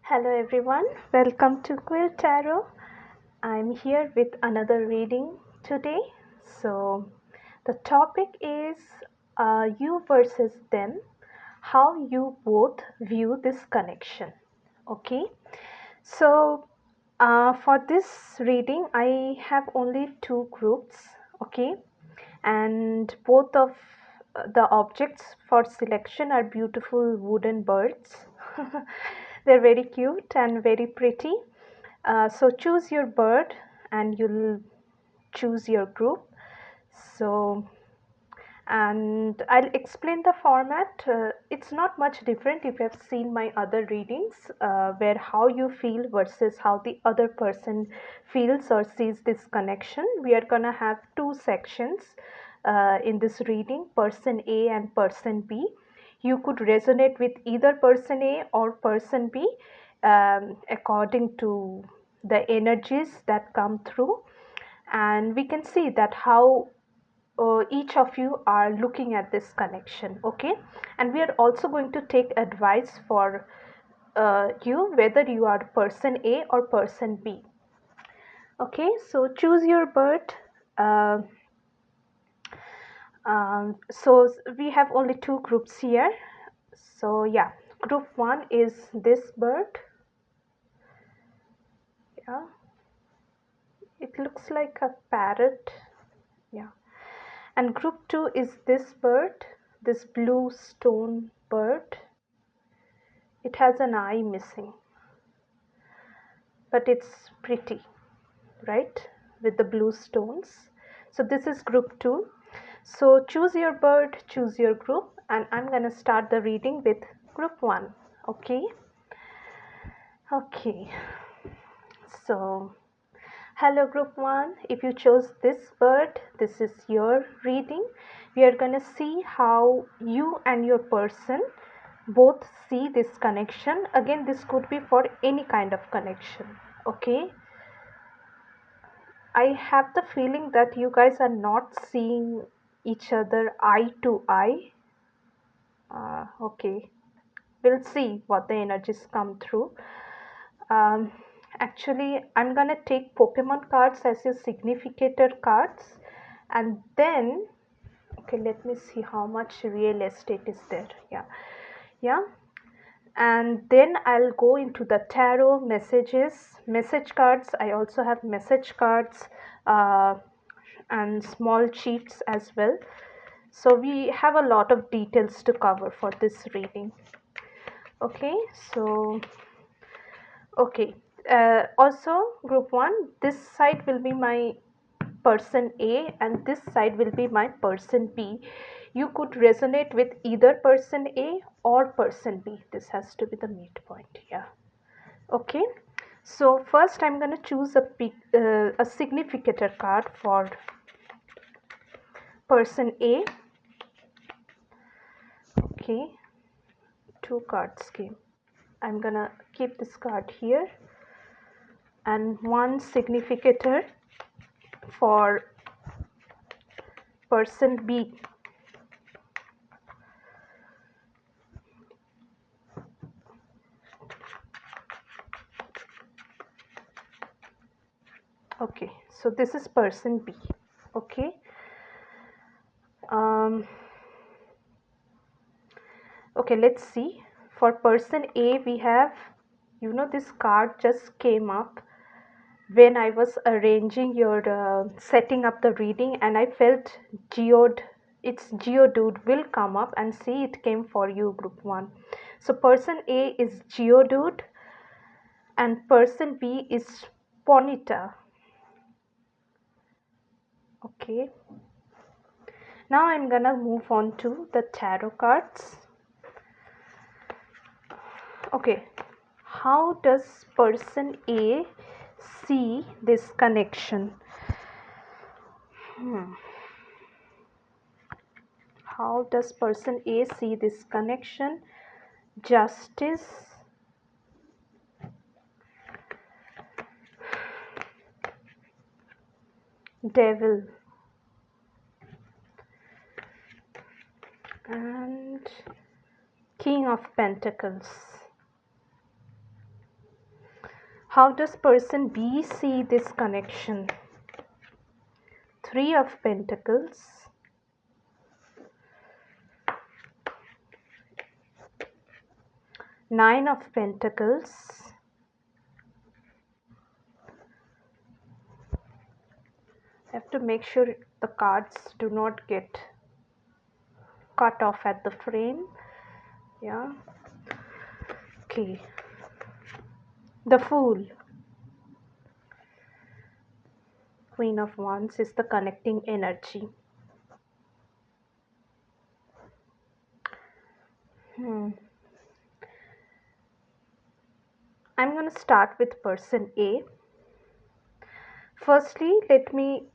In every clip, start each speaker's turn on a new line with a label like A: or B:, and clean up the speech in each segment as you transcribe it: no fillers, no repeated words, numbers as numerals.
A: Hello everyone, welcome to QuillTarot. I'm here with another reading today. So, the topic is you versus them, how you both view this connection. Okay, so for this reading, I have only two groups. Okay, and both of the objects for selection are beautiful wooden birds. They're very cute and very pretty. So choose your bird and you'll choose your group. So, and I'll explain the format. It's not much different if you have seen my other readings, where how you feel versus how the other person feels or sees this connection. We are gonna have two sections in this reading, person A and person B. You could resonate with either person A or person B according to the energies that come through, and we can see that how each of you are looking at this connection. Okay, and we are also going to take advice for you whether you are person A or person B. Okay, so choose your bird. uh, so we have only two groups here. So yeah, group one is this bird. Yeah, it looks like a parrot. Yeah, and group two is this bird, this blue stone bird. It has an eye missing, but it's pretty, right? With the blue stones. So this is group two. So choose your bird, choose your group, and I'm going to start the reading with group one. Okay. Okay. So hello group one. If you chose this bird, this is your reading. We are going to see how you and your person both see this connection. Again, this could be for any kind of connection. Okay, I have the feeling that you guys are not seeing each other eye to eye. Okay, we'll see what the energies come through. um, Actually, I'm gonna take Pokemon cards as your significator cards, and then okay, let me see how much real estate is there. Yeah, and then I'll go into the tarot message cards. I also have message cards and small sheets as well. So we have a lot of details to cover for this reading. Okay, so okay, also group one, this side will be my person A and this side will be my person B. You could resonate with either person A or person B. This has to be the midpoint. Yeah. Okay, so first I'm going to choose a significator card for person A. Okay, two cards came. I'm gonna keep this card here, and one significator for person B. Okay, so this is person B. Okay, um, okay, let's see. For person A, we have, this card just came up when I was arranging your setting up the reading, and I felt Geodude will come up, and see, it came for you, group one. So person A is Geodude and person B is Ponyta. Okay, now I'm gonna move on to the tarot cards. Okay, how does person A see this connection? How does person A see this connection? Justice, Devil, and King of Pentacles. How does person B see this connection? Three of Pentacles, Nine of Pentacles, I have to make sure the cards do not get cut off at the frame. Yeah. Okay. The Fool. Queen of Wands is the connecting energy. I'm going to start with person A. Firstly, let me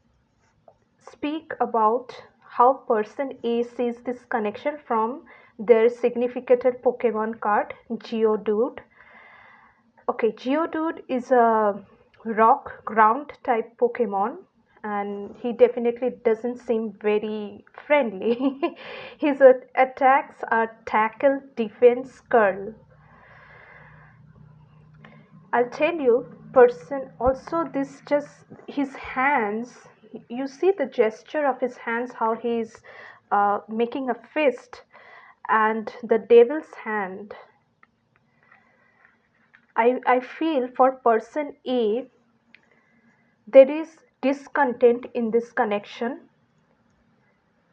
A: speak about how person A sees this connection from their significant Pokemon card, Geodude. Okay, Geodude is a rock ground type Pokemon, and he definitely doesn't seem very friendly. His attacks are tackle, defense, curl. I'll tell you, person also this just his hands. You see the gesture of his hands, how he's making a fist, and the devil's hand. I feel for person A, there is discontent in this connection.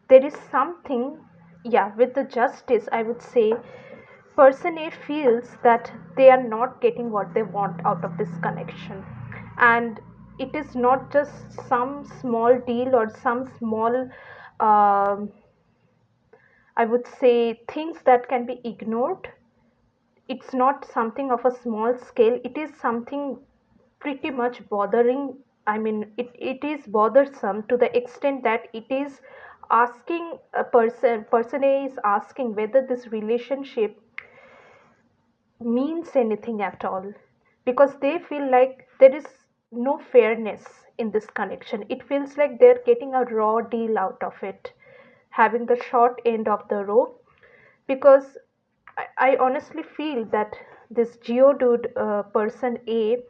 A: There is something, yeah, with the justice, I would say person A feels that they are not getting what they want out of this connection, and it is not just some small deal or some small um I would say things that can be ignored. It's not something of a small scale, it is something pretty much bothering. I mean, it is bothersome to the extent that it is asking a person A is asking whether this relationship means anything at all, because they feel like there is no fairness in this connection. It feels like they're getting a raw deal out of it, having the short end of the rope. Because I honestly feel that this Geodude person A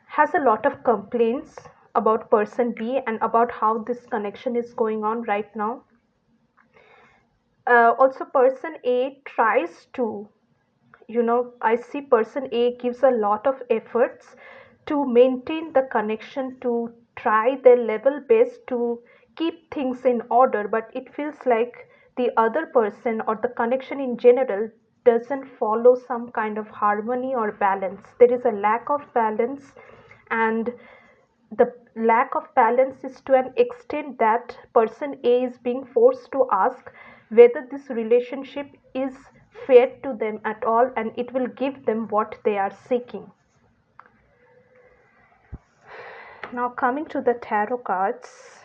A: has a lot of complaints about person B and about how this connection is going on right now. Also, person A tries to, I see person A gives a lot of efforts to maintain the connection, to try their level best to keep things in order, but it feels like the other person or the connection in general doesn't follow some kind of harmony or balance. There is a lack of balance, and the lack of balance is to an extent that person A is being forced to ask whether this relationship is fair to them at all and it will give them what they are seeking. Now, coming to the tarot cards,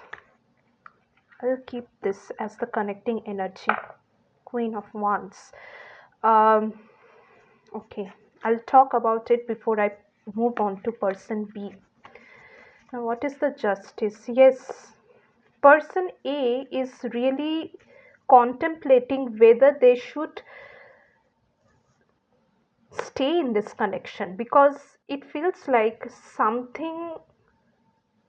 A: I'll keep this as the connecting energy. Queen of Wands. Um, okay, I'll talk about it before I move on to person B. Now, what is the justice? Yes, person A is really contemplating whether they should stay in this connection, because it feels like something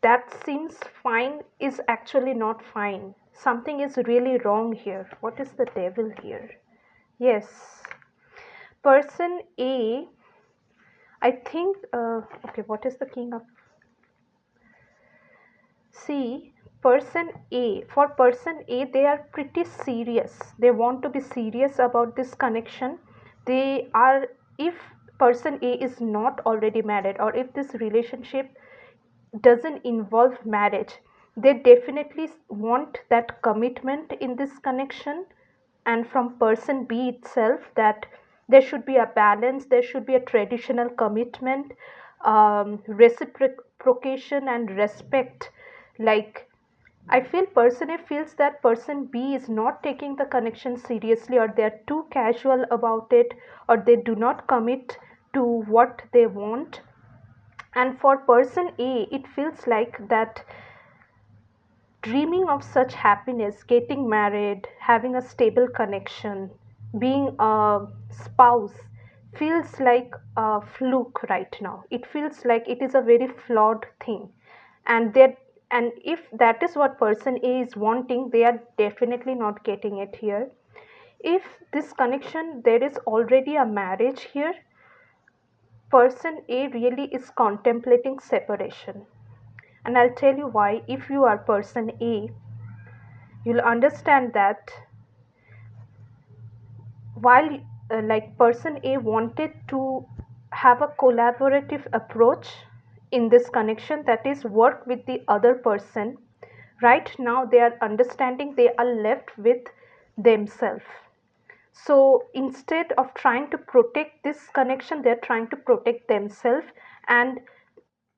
A: that seems fine is actually not fine. Something is really wrong here. What is the devil here? Yes, person A, I think, okay, what is the king of? See, person A, for person A, they are pretty serious. They want to be serious about this connection. They are, if person A is not already married, or if this relationship doesn't involve marriage, they definitely want that commitment in this connection. And from person B itself, that there should be a balance, there should be a traditional commitment, reciprocation and respect. Like, I feel person A feels that person B is not taking the connection seriously, or they are too casual about it, or they do not commit to what they want. And for person A, it feels like that dreaming of such happiness, getting married, having a stable connection, being a spouse, feels like a fluke right now. It feels like it is a very flawed thing. And that, and if that is what person A is wanting, they are definitely not getting it here. If this connection, there is already a marriage here, person A really is contemplating separation. And I'll tell you why. If you are person A, you'll understand that while like person A wanted to have a collaborative approach in this connection, that is work with the other person, right now they are understanding they are left with themselves. So instead of trying to protect this connection, they're trying to protect themselves, and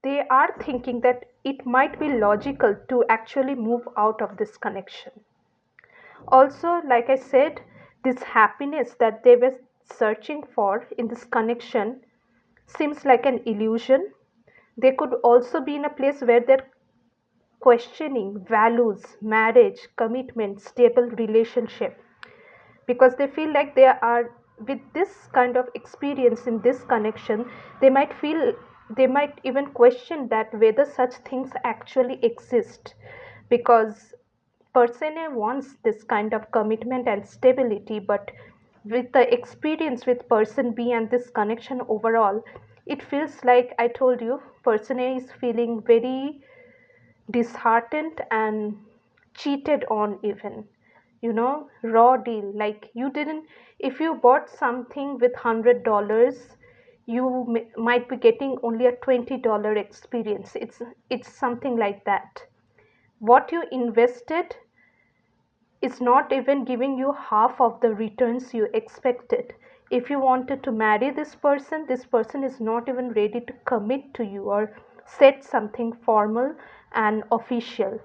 A: they are thinking that it might be logical to actually move out of this connection. Also, like I said, this happiness that they were searching for in this connection seems like an illusion. They could also be in a place where they're questioning values, marriage, commitment, stable relationship, because they feel like they are, with this kind of experience in this connection, they might feel, they might even question that whether such things actually exist, because person A wants this kind of commitment and stability, but with the experience with person B and this connection overall, it feels like, I told you, person A is feeling very disheartened and cheated on, even, you know, raw deal. Like, you didn't, if you bought something with $100, you might be getting only a $20 experience. It's something like that. What you invested is not even giving you half of the returns you expected. If you wanted to marry this person is not even ready to commit to you or set something formal and official.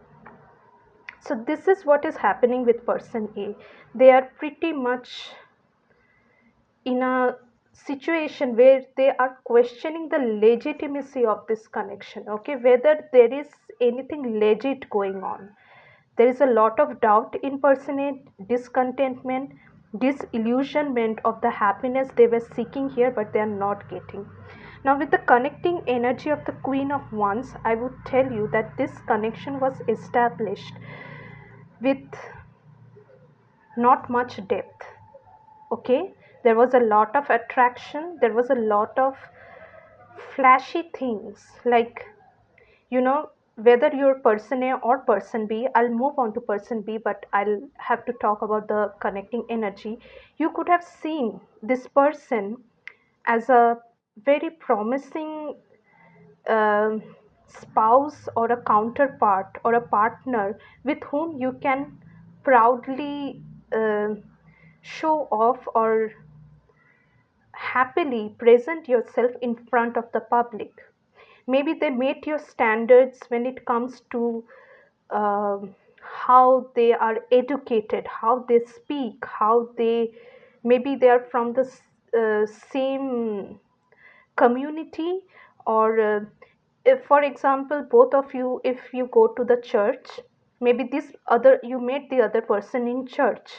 A: So this is what is happening with person A. They are pretty much in a situation where they are questioning the legitimacy of this connection, okay, whether there is anything legit going on. There is a lot of doubt in person A, discontentment, disillusionment of the happiness they were seeking here, but they are not getting. Now, with the connecting energy of the Queen of Wands, I would tell you that this connection was established with not much depth. Okay, there was a lot of attraction, there was a lot of flashy things, like, you know, whether you're person A or person B, I'll move on to person B, but I'll have to talk about the connecting energy. You could have seen this person as a very promising um spouse or a counterpart or a partner with whom you can proudly show off or happily present yourself in front of the public. Maybe they meet your standards when it comes to how they are educated, how they speak, how they, maybe they are from the same community, or if for example both of you, if you go to the church, maybe this other, you met the other person in church,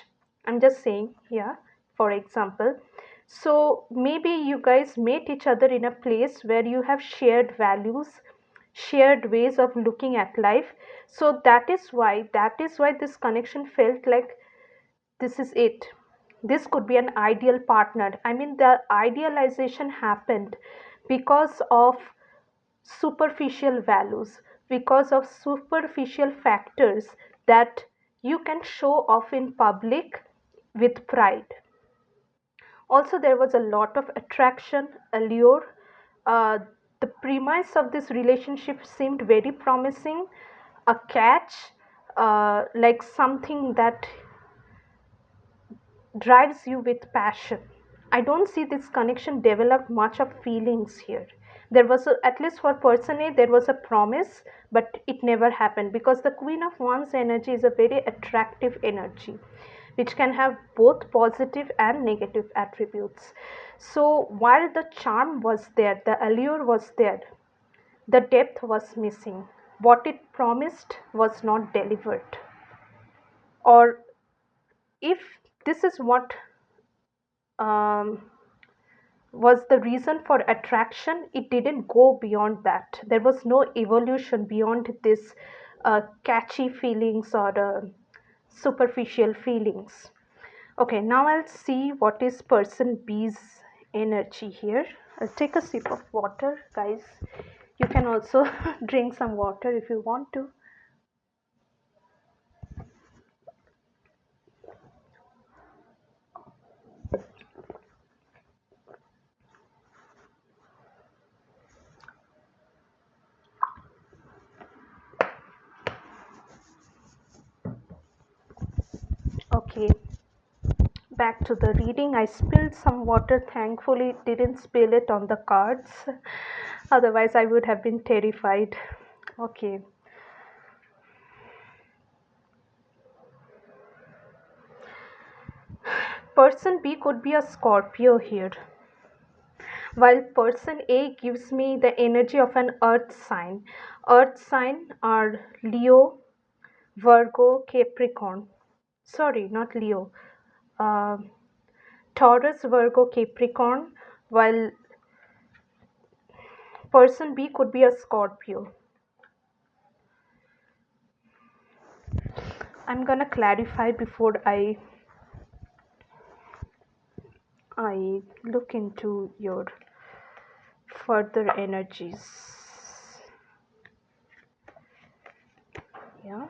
A: I'm just saying, yeah, for example. So maybe you guys met each other in a place where you have shared values, shared ways of looking at life. So that is why this connection felt like this is it. This could be an ideal partner. I mean, the idealization happened because of superficial values, because of superficial factors that you can show off in public with pride. Also, there was a lot of attraction, allure. uh, the premise of this relationship seemed very promising. A catch, like something that drives you with passion. I don't see this connection developed much of feelings here. There was a, at least for person A, there was a promise, but it never happened, because the Queen of Wands energy is a very attractive energy, which can have both positive and negative attributes. So while the charm was there, the allure was there, the depth was missing. What it promised was not delivered. Or if this is what um, was the reason for attraction. It didn't go beyond that. There was no evolution beyond this catchy feelings or superficial feelings. Okay, now I'll see what is person B's energy here. I'll take a sip of water, guys. You can also drink some water if you want to. Okay, back to the reading. I spilled some water. Thankfully, it didn't spill it on the cards. Otherwise, I would have been terrified. Okay. Person B could be a Scorpio here, while person A gives me the energy of an earth sign. Earth sign are Leo, Virgo, Capricorn. Sorry, not Leo. Uh, Taurus, Virgo, Capricorn, while person B could be a Scorpio. I'm gonna clarify before I look into your further energies. Yeah.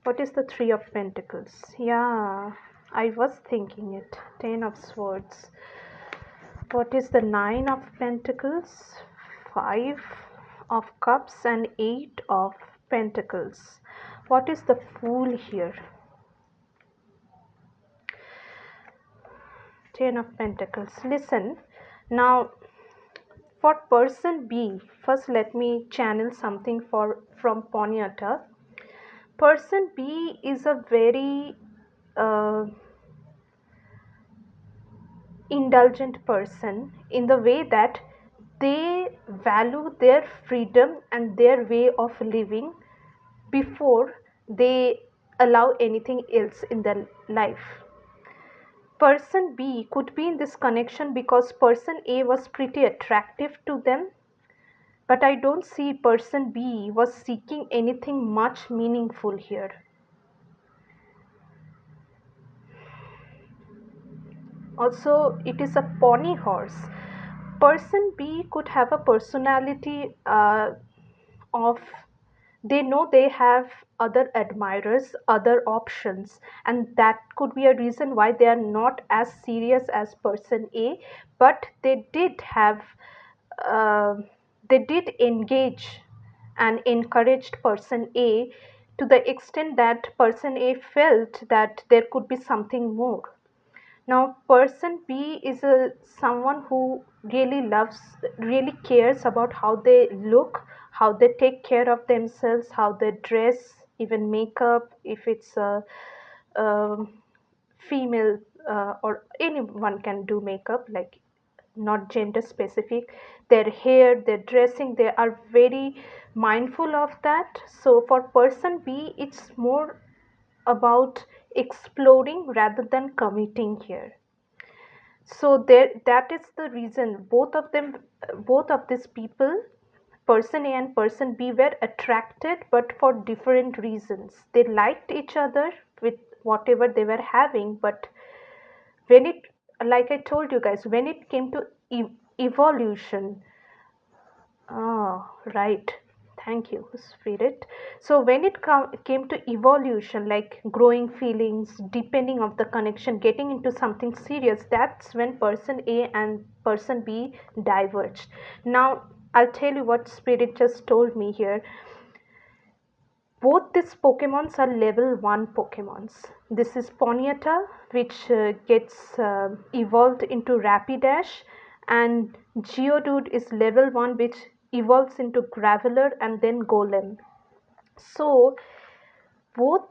A: What is the Three of Pentacles? Yeah, I was thinking it. Ten of Swords. What is the Nine of Pentacles? Five of Cups and Eight of Pentacles. What is the Fool here? Ten of Pentacles. Listen, now for person B, first let me channel something from Ponyata. Person B is a very indulgent person in the way that they value their freedom and their way of living before they allow anything else in their life. Person B could be in this connection because person A was pretty attractive to them, but I don't see person B was seeking anything much meaningful here. Also, it is a pony horse. Person B could have a personality of, they know they have other admirers, other options, and that could be a reason why they are not as serious as person A, but they did have uh, they did engage and encouraged person A to the extent that person A felt that there could be something more. Now, person B is someone who really loves, really cares about how they look, how they take care of themselves, how they dress, even makeup, if it's a female or anyone can do makeup, like not gender specific. Their hair, their dressing, they are very mindful of that. So, for person B, it's more about exploring rather than committing here. So there, that is the reason both of them, both of these people, person A and person B, were attracted, but for different reasons. They liked each other with whatever they were having, but when it, like I told you guys, when it came to evolution, ah, right. Thank you, Spirit. So when it came to evolution, like growing feelings, deepening of the connection, getting into something serious, that's when person A and person B diverged. Now, I'll tell you what Spirit just told me here. Both these Pokemons are level 1 Pokemons. This is Ponyta, which gets evolved into Rapidash, and Geodude is level 1, which evolves into Graveler and then Golem. So, both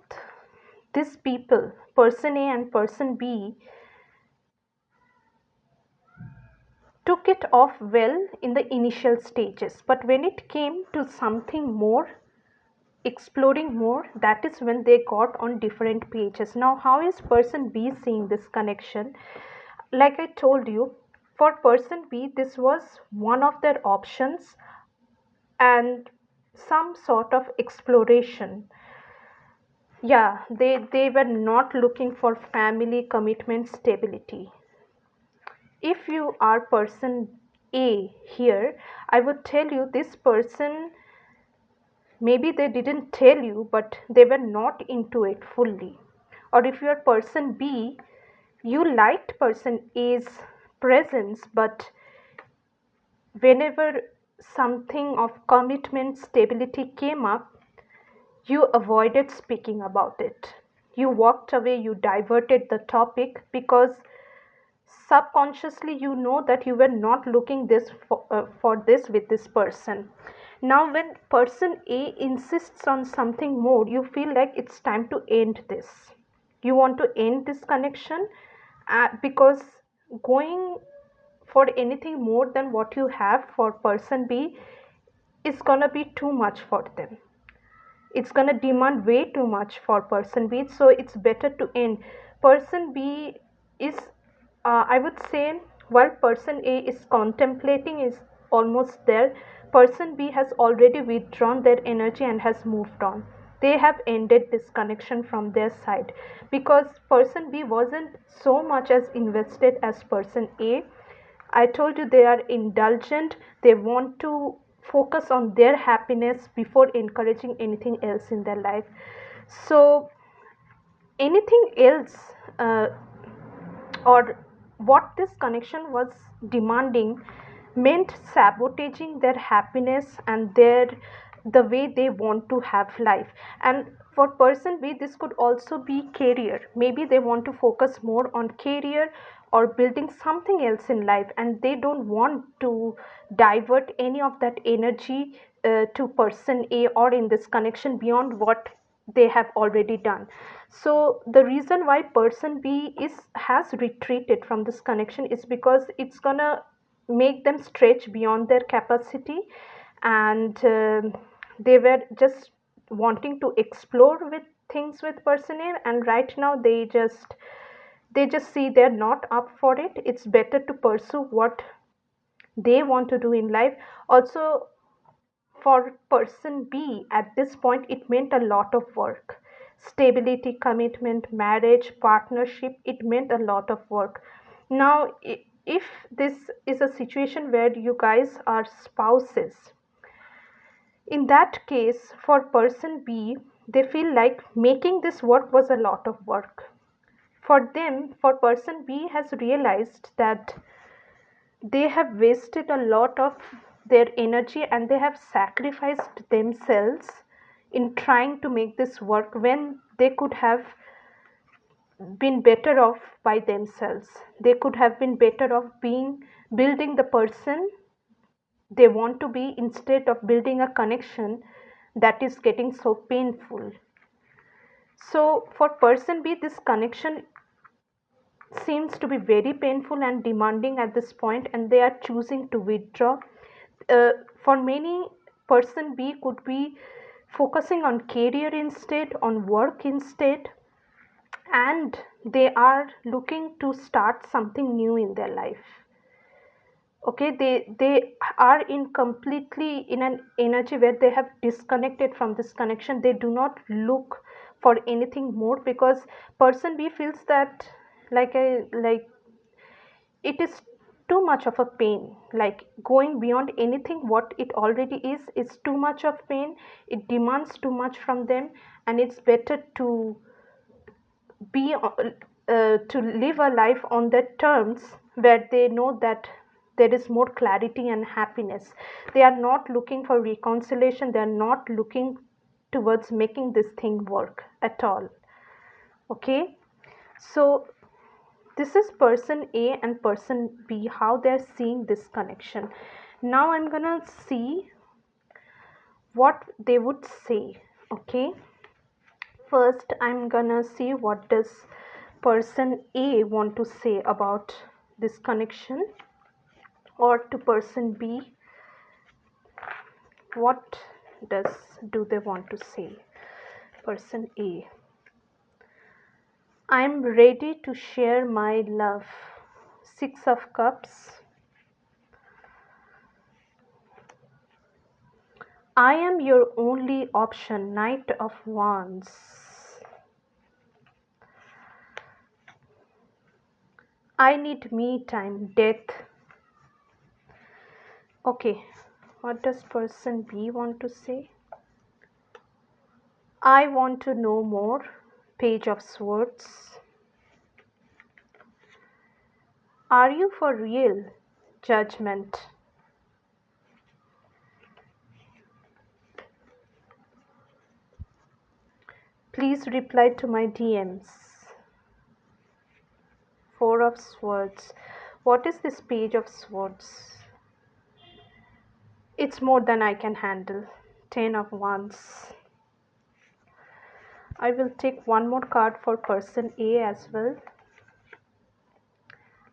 A: these people, person A and person B, took it off well in the initial stages, but when it came to something more, exploring more, that is when they got on different pages. Now, how is person B seeing this connection? like I told you, for person B, this was one of their options and some sort of exploration. Yeah, they were not looking for family commitment stability. If you are person A here, I would tell you this person, maybe they didn't tell you, but they were not into it fully. Or if you are person B, you liked person A's presence, but whenever something of commitment stability came up, you avoided speaking about it. You walked away, you diverted the topic because subconsciously you know that you were not looking this for this with this person. Now when person A insists on something more, you feel like it's time to end this. You want to end this connection because going for anything more than what you have for person B is gonna be too much for them. It's gonna demand way too much for person B, so it's better to end. Person B is, I would say, while person A is contemplating, is almost there, person B has already withdrawn their energy and has moved on. They have ended this connection from their side because person B wasn't so much as invested as person A. I told you they are indulgent, they want to focus on their happiness before encouraging anything else in their life. So, anything else, or what this connection was demanding, meant sabotaging their happiness and their the way they want to have life. And for person B, this could also be career. Maybe they want to focus more on career or building something else in life, and they don't want to divert any of that energy to person A or in this connection beyond what they have already done. So the reason why person B is has retreated from this connection is because it's gonna make them stretch beyond their capacity, and they were just wanting to explore with things with person A, and right now they just see they're not up for it. It's better to pursue what they want to do in life. Also, for person B at this point, it meant a lot of work. Stability, commitment, marriage, partnership, it meant a lot of work. Now, if this is a situation where you guys are spouses, in that case, for person B, they feel like making this work was a lot of work. For them, for person B has realized that they have wasted a lot of their energy and they have sacrificed themselves in trying to make this work when they could have been better off by themselves. They could have been better off being building the person they want to be instead of building a connection that is getting so painful. So for person B, this connection seems to be very painful and demanding at this point, and they are choosing to withdraw. For many, person B could be focusing on career instead, on work instead, and they are looking to start something new in their life. Okay, they are in completely in an energy where they have disconnected from this connection. They do not look for anything more because person B feels that, like it is too much of a pain, like going beyond anything what it already is too much of pain. It demands too much from them, and it's better to be to live a life on their terms where they know that there is more clarity and happiness. They are not looking for reconciliation, they are not looking towards making this thing work at all. Okay, so this is person A and person B, how they're seeing this connection. Now I'm gonna see what they would say. Okay, first I'm gonna see what does person A want to say about this connection, or to person B, what do they want to say. Person A: I'm ready to share my love, Six of Cups. I am your only option, Knight of Wands. I need me time, Death. Okay, what does person B want to say? I want to know more, Page of Swords. Are you for real? Judgment. Please reply to my DMs. Four of Swords. What is this Page of Swords? It's more than I can handle. Ten of Wands. I will take one more card for person A as well.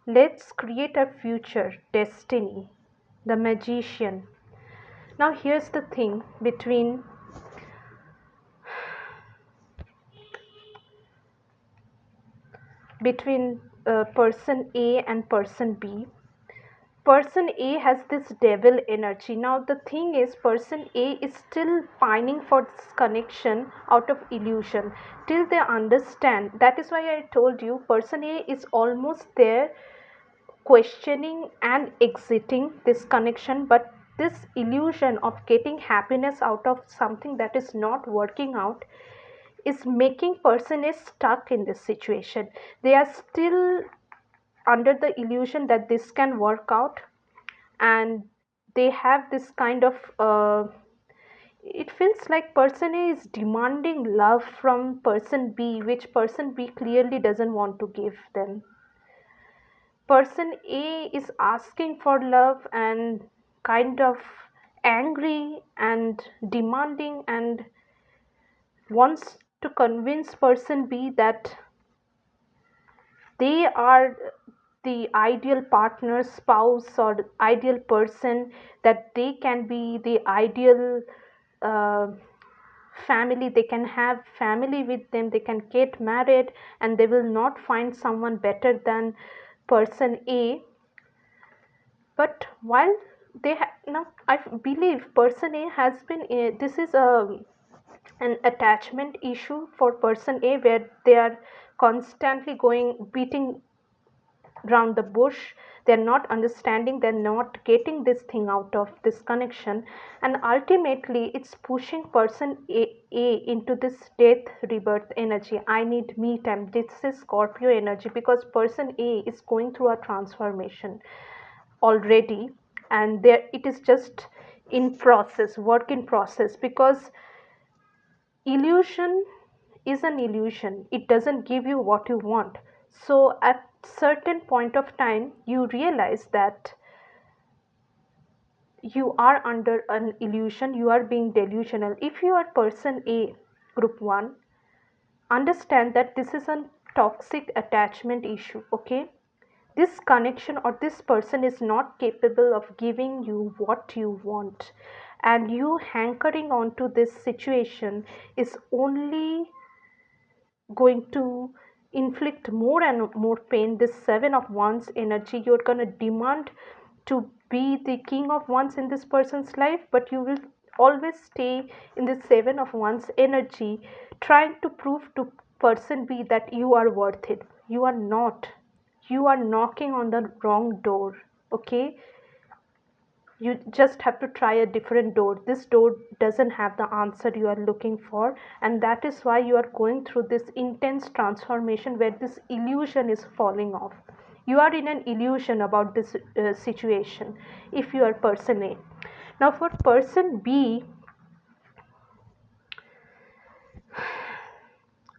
A: Let's create a future, destiny. The Magician. Now here's the thing between person A and person B. Person A has this devil energy. Now the thing is, person A is still pining for this connection out of illusion till they understand. That is why I told you person A is almost there, questioning and exiting this connection, but this illusion of getting happiness out of something that is not working out is making person A stuck in this situation. They are still under the illusion that this can work out, and they have this kind of it feels like person A is demanding love from person B, which person B clearly doesn't want to give them. Person A is asking for love and kind of angry and demanding and wants to convince person B that they are the ideal partner, spouse, or ideal person, that they can be the ideal uh, family, they can have family with them, they can get married, and they will not find someone better than person A. But while now I believe person A has been this is an attachment issue for person A, where they are constantly going beating round the bush. They're not understanding, they're not getting this thing out of this connection, and ultimately it's pushing person A into this death rebirth energy. I need me time. This is Scorpio energy, because person A is going through a transformation already, and there it is just in process, work in process, because illusion is an illusion, it doesn't give you what you want. So at certain point of time you realize that you are under an illusion, you are being delusional. If you are person A, group 1, understand that this is a toxic attachment issue. Okay, this connection or this person is not capable of giving you what you want, and you hankering on to this situation is only going to inflict more and more pain. This seven of wands energy, you're going to demand to be the king of wands in this person's life, but you will always stay in the seven of wands energy, trying to prove to person B that you are worth it. You are not. You are knocking on the wrong door. Okay, you just have to try a different door. This door doesn't have the answer you are looking for, and that is why you are going through this intense transformation where this illusion is falling off. You are in an illusion about this situation if you are person A. Now for person B,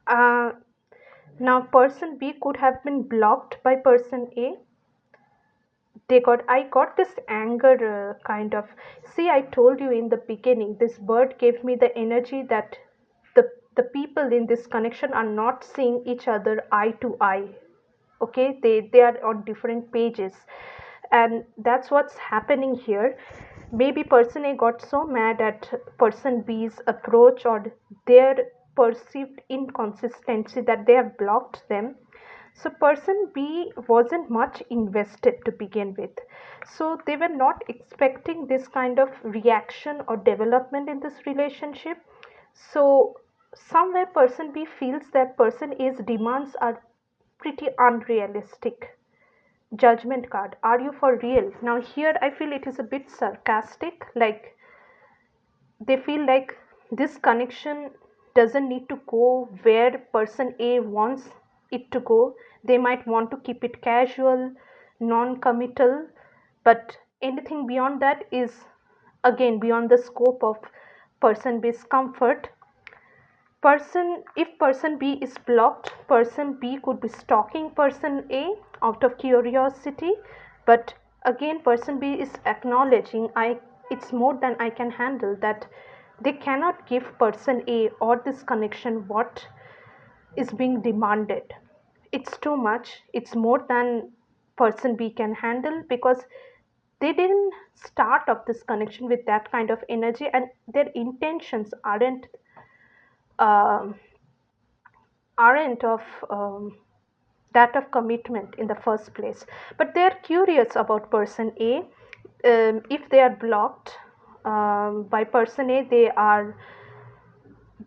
A: uh, now person B could have been blocked by person A. I got this anger kind of, see, I told you in the beginning, this bird gave me the energy that the people in this connection are not seeing each other eye to eye. Okay, they are on different pages, and that's what's happening here. Maybe person A got so mad at person B's approach or their perceived inconsistency that they have blocked them. So person B wasn't much invested to begin with, so they were not expecting this kind of reaction or development in this relationship. So somewhere person B feels that person A's demands are pretty unrealistic. Judgment card, are you for real? Now here I feel it is a bit sarcastic, like they feel like this connection doesn't need to go where person A wants it to go. They might want to keep it casual, non committal, but anything beyond that is again beyond the scope of person B's comfort. If person B is blocked, person B could be stalking person A out of curiosity, but again person B is acknowledging I it's more than I can handle, that they cannot give person A or this connection what is being demanded. It's too much, it's more than person B can handle, because they didn't start up this connection with that kind of energy, and their intentions um aren't of that of commitment in the first place. But they are curious about person A. If they are blocked by person A,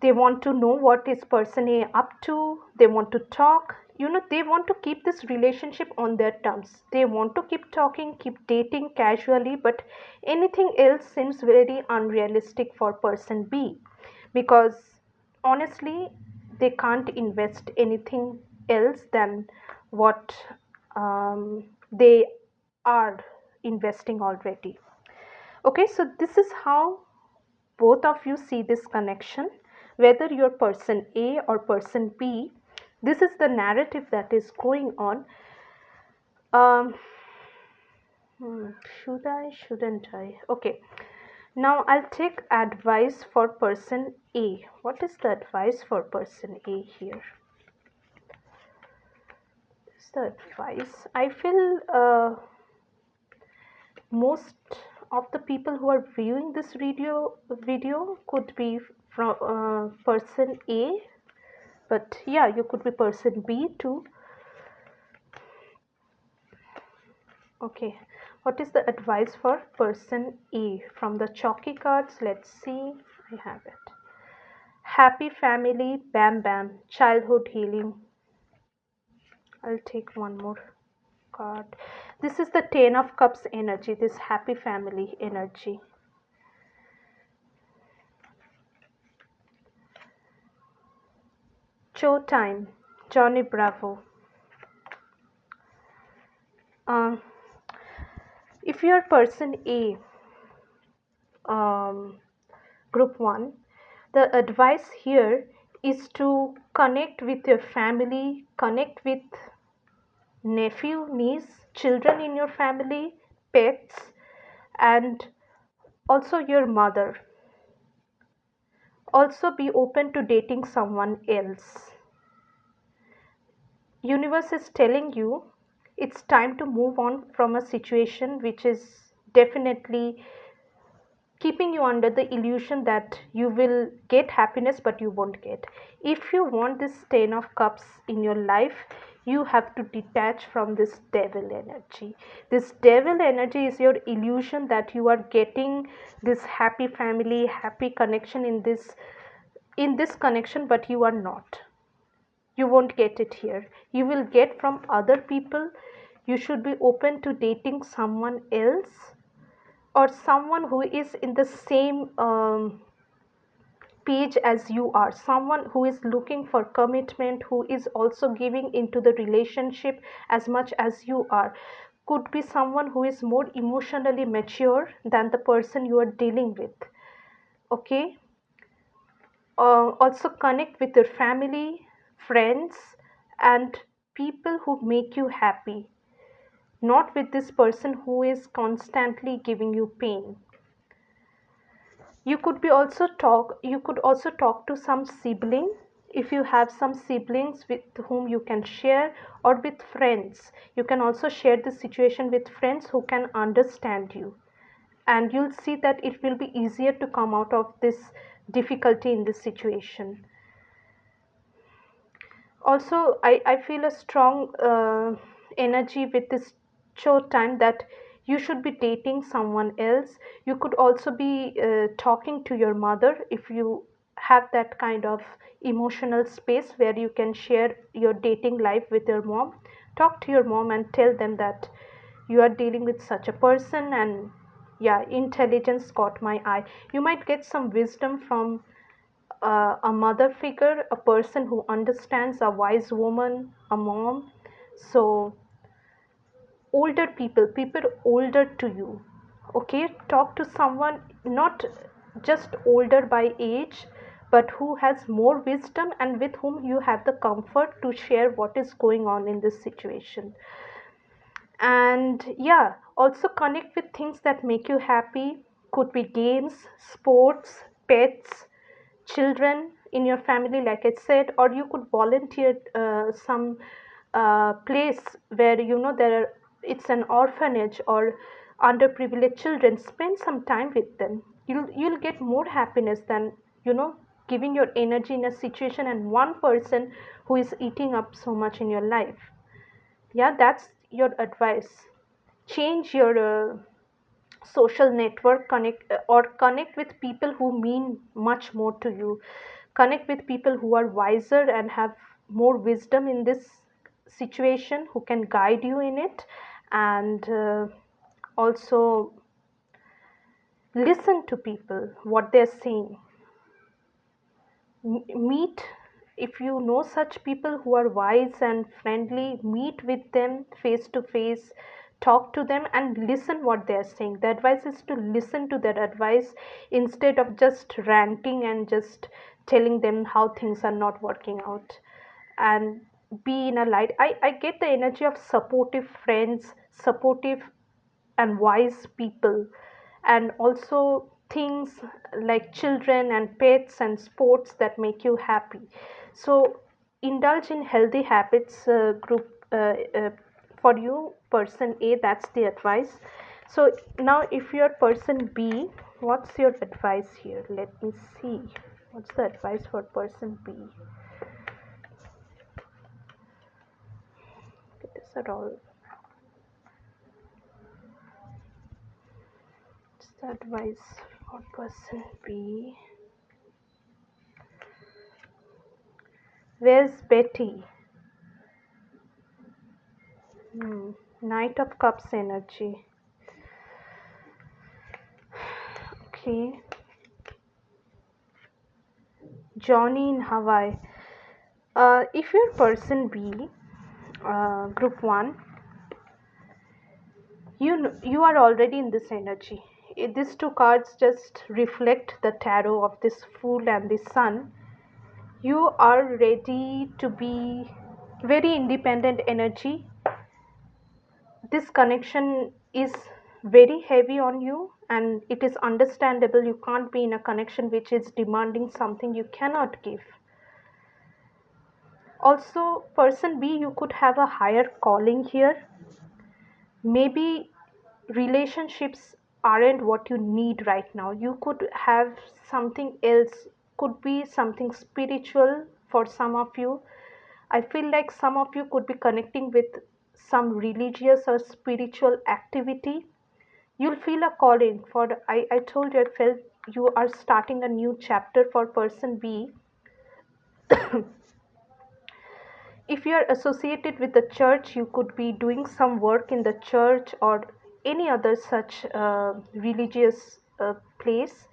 A: they want to know what is person A up to. They want to talk. They want to keep this relationship on their terms. They want to keep talking, keep dating casually, but anything else seems very unrealistic for person B, because honestly they can't invest anything else than what they are investing already. Okay, so this is how both of you see this connection, whether you're person A or person B. This is the narrative that is going on. um, should I, shouldn't I? Okay, now I'll take advice for person A. What is the advice for person A here? Is the advice, I feel most of the people who are viewing this video could be from person A, but yeah, you could be person B too. Okay, what is the advice for person A from the chalky cards? Let's see. I have it. Happy family, bam bam, childhood healing. I'll take one more card. This is the 10 of cups energy, this happy family energy. Showtime, Johnny Bravo. Um, if you are person A, group 1, the advice here is to connect with your family, connect with nephew, niece, children in your family, pets, and also your mother. Also be open to dating someone else. Universe is telling you it's time to move on from a situation which is definitely keeping you under the illusion that you will get happiness, but you won't get. If you want this 10 of cups in your life, you have to detach from this devil energy. This devil energy is your illusion that you are getting this happy family, happy connection in this connection, but you are not. You won't get it here. You will get from other people. You should be open to dating someone else, or someone who is in the same page as you are, someone who is looking for commitment, who is also giving into the relationship as much as you are. Could be someone who is more emotionally mature than the person you are dealing with. Okay, also connect with your family, friends, and people who make you happy, not with this person who is constantly giving you pain. You could also talk to some sibling, if you have some siblings with whom you can share, or with friends. You can also share this situation with friends who can understand you, and you'll see that it will be easier to come out of this difficulty in this situation. Also, I feel a strong energy with this show time that you should be dating someone else. You could also be talking to your mother if you have that kind of emotional space where you can share your dating life with your mom. Talk to your mom and tell them that you are dealing with such a person, and yeah, intelligence caught my eye. You might get some wisdom from a mother figure, a person who understands, a wise woman, a mom. So, older people, people older to you, okay, talk to someone not just older by age, but who has more wisdom and with whom you have the comfort to share what is going on in this situation. And yeah, also connect with things that make you happy. Could be games, sports, pets, children in your family, like I said, or you could volunteer some place where you know there are, it's an orphanage or underprivileged children. Spend some time with them. You'll get more happiness than you know giving your energy in a situation and one person who is eating up so much in your life. Yeah, that's your advice. Change your social network, connect or connect with people who mean much more to you. Connect with people who are wiser and have more wisdom in this situation, who can guide you in it. And also listen to people what they're saying. Meet, if you know such people who are wise and friendly, meet with them face to face, talk to them and listen what they are saying. The advice is to listen to their advice instead of just ranting and just telling them how things are not working out. And be in a light. I get the energy of supportive friends, supportive and wise people, and also things like children and pets and sports that make you happy. So indulge in healthy habits, group for you, person A, that's the advice. So now if you're person B, what's your advice here? Let me see, what's the advice for person B? These are all, what's the advice for person B? Where's Betty? Knight of Cups energy. Okay. Johnny in Hawaii. If you're person B, group 1, you are already in this energy. These two cards just reflect the tarot of this Fool and the Sun. You are ready to be very independent energy. This connection is very heavy on you, and it is understandable. You can't be in a connection which is demanding something you cannot give. Also, person B, you could have a higher calling here. Maybe relationships aren't what you need right now. You could have something else, could be something spiritual for some of you. I feel like some of you could be connecting with some religious or spiritual activity. You'll feel a calling for, I told you, I felt you are starting a new chapter for person B. If you are associated with the church, you could be doing some work in the church or any other such religious place.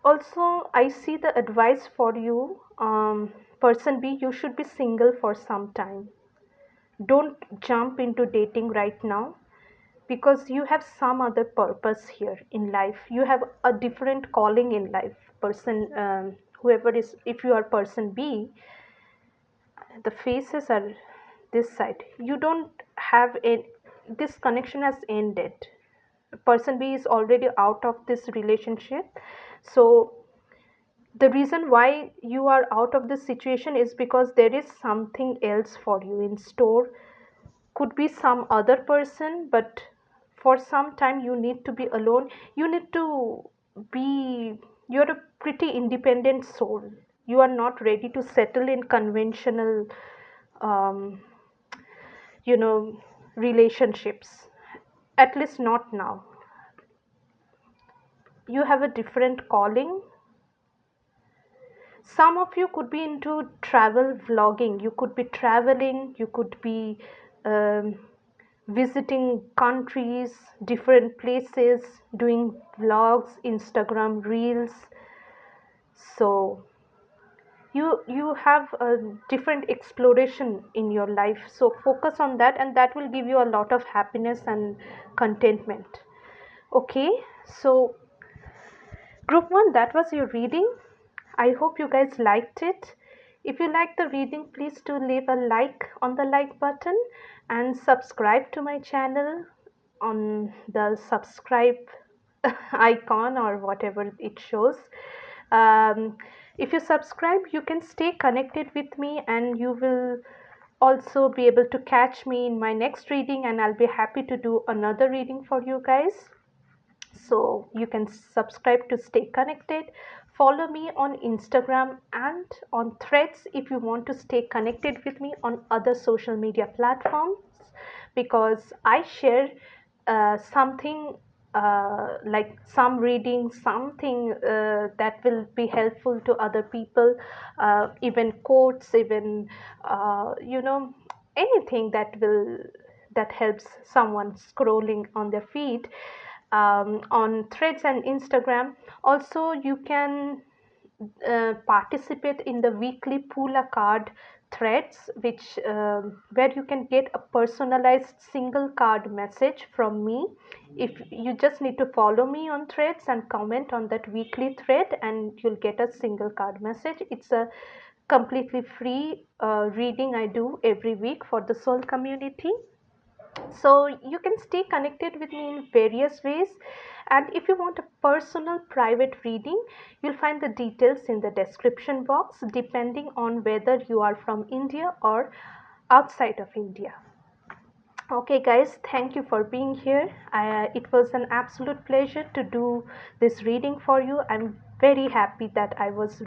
A: Also, I see the advice for you, person B, you should be single for some time. Don't jump into dating right now, because you have some other purpose here in life. You have a different calling in life. Person, whoever is, if you are person B, the faces are this side. You don't have a, this connection has ended. Person B is already out of this relationship. So the reason why you are out of this situation is because there is something else for you in store. Could be some other person, but for some time you need to be alone. You need to be, you're a pretty independent soul. you are not ready to settle in conventional um, you know relationships, at least not now. You have a different calling. Some of you could be into travel vlogging. You could be traveling, you could be um, visiting countries, different places, doing vlogs, Instagram reels. So you have a different exploration in your life, so focus on that, and that will give you a lot of happiness and contentment. Okay, so group 1, that was your reading. I hope you guys liked it. If you liked the reading, please do leave a like on the like button and subscribe to my channel on the subscribe icon or whatever it shows. Um, if you subscribe, you can stay connected with me, and you will also be able to catch me in my next reading, and I'll be happy to do another reading for you guys. So you can subscribe to stay connected. Follow me on Instagram and on Threads if you want to stay connected with me on other social media platforms, because I share something like some reading, something that will be helpful to other people, even quotes, even anything that helps someone scrolling on their feed, on Threads and Instagram. Also, you can participate in the weekly pull a card threads, which where you can get a personalized single card message from me. If you just need to follow me on Threads and comment on that weekly thread, and you'll get a single card message. It's a completely free reading I do every week for the soul community. So you can stay connected with me in various ways, and if you want a personal private reading, you'll find the details in the description box, depending on whether you are from India or outside of India. Okay guys, thank you for being here. It was an absolute pleasure to do this reading for you. I'm very happy that I was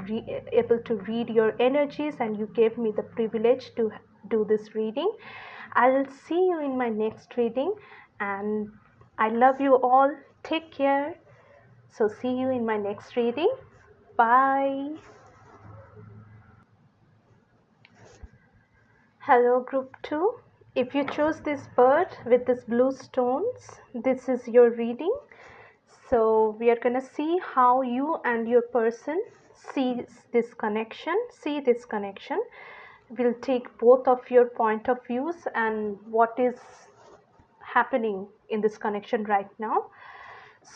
A: able to read your energies, and you gave me the privilege to do this reading. I'll see you in my next reading, and I love you all. Take care. So see you in my next reading. Bye. Hello group 2. If you chose this bird with these blue stones, this is your reading. So we are going to see how you and your person sees this connection. See this connection. We'll take both of your point of views and what is happening in this connection right now.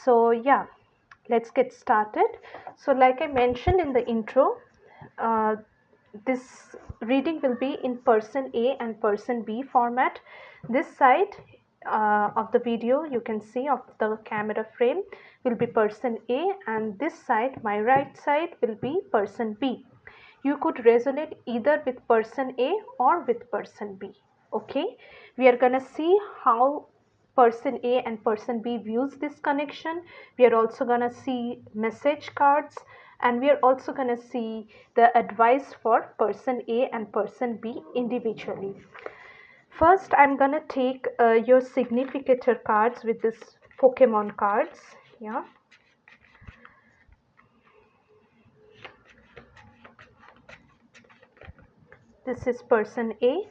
A: So yeah, let's get started. So like I mentioned in the intro, uh, this reading will be in person A and person B format. This side of the video you can see of the camera frame will be person A, and this side, my right side, will be person B. You could resonate either with person A or with person B. Okay, we are gonna see how person A and person B views this connection. We are also gonna see message cards, and we are also gonna see the advice for person A and person B individually. First, I'm gonna take your significator cards with this Pokemon cards. Yeah. This is person A.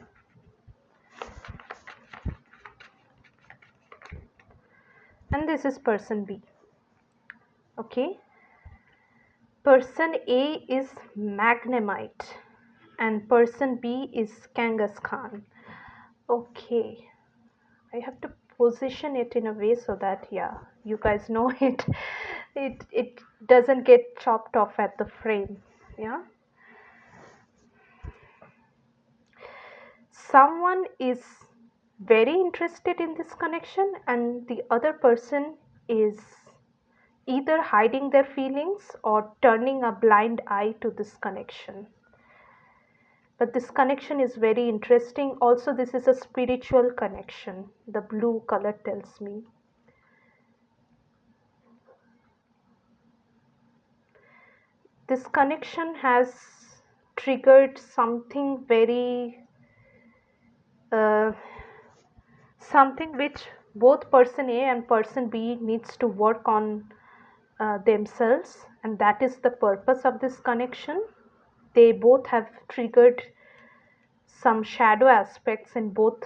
A: And this is person B. Okay. Person A is Magnemite and person B is Kangaskhan. Okay. I have to position it in a way so that, yeah, you guys know it. It doesn't get chopped off at the frame. Yeah. Someone is very interested in this connection, and the other person is either hiding their feelings or turning a blind eye to this connection. But this connection is very interesting. Also, this is a spiritual connection, the blue color tells me. This connection has triggered something very uh, something which both person A and person B needs to work on themselves, and that is the purpose of this connection. They both have triggered some shadow aspects in both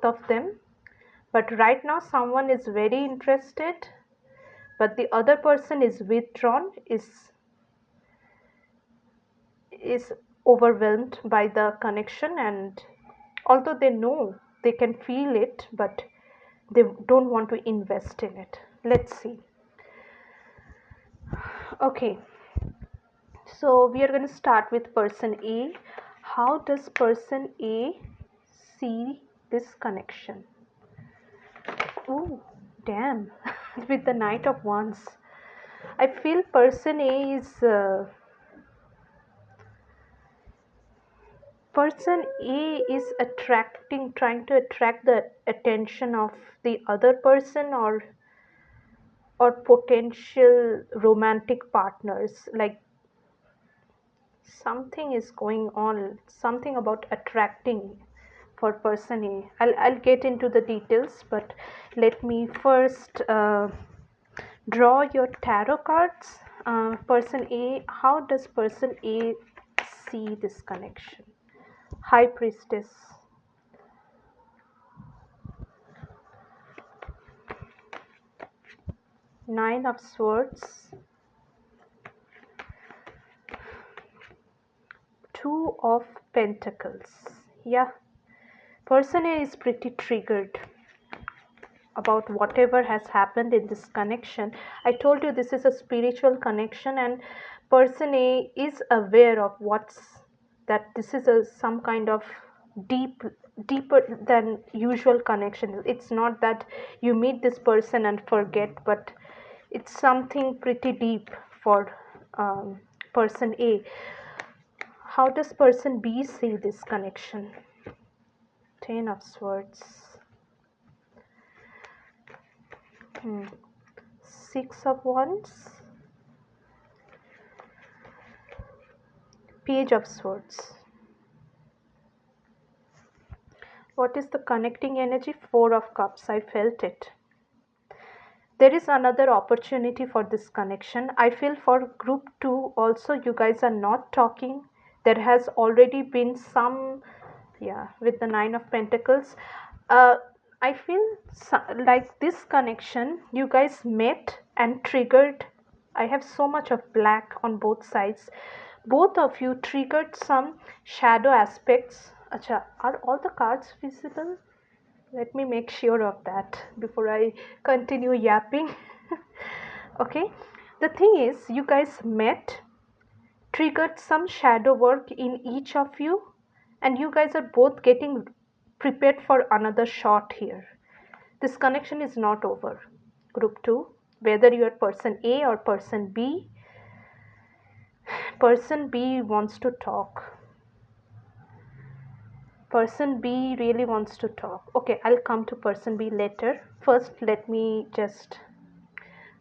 A: of them, but right now someone is very interested, but the other person is withdrawn, is overwhelmed by the connection, and although they know, they can feel it, but they don't want to invest in it. Let's see. Okay, so we are going to start with person A. How does person A see this connection? Oh, damn. With the Knight of Wands, I feel person A is trying to attract the attention of the other person, or potential romantic partners. Like something is going on, something about attracting for person A. I'll get into the details, but let me first draw your tarot cards. Person A, how does person A see this connection? High Priestess, Nine of Swords, Two of Pentacles. Yeah, person A is pretty triggered about whatever has happened in this connection. I told you this is a spiritual connection, and person A is aware of that this is some kind of deeper than usual connection. It's not that you meet this person and forget, but it's something pretty deep for person A. How does person B see this connection? Ten of Swords, Six of Wands, Page of Swords. What is the connecting energy? Four of Cups. I felt it. There is another opportunity for this connection. I feel for group 2 also, you guys are not talking. There has already been some, yeah, with the Nine of Pentacles. Uh, I feel like this connection, you guys met and triggered. I have so much of black on both sides. Both of you triggered some shadow aspects. Acha, are all the cards visible? Let me make sure of that before I continue yapping. Okay, the thing is, you guys met, triggered some shadow work in each of you, and you guys are both getting prepared for another shot here. This connection is not over. Group 2, whether you are person A or person B wants to talk. Person B really wants to talk. Okay, I'll come to person B later. First, let me just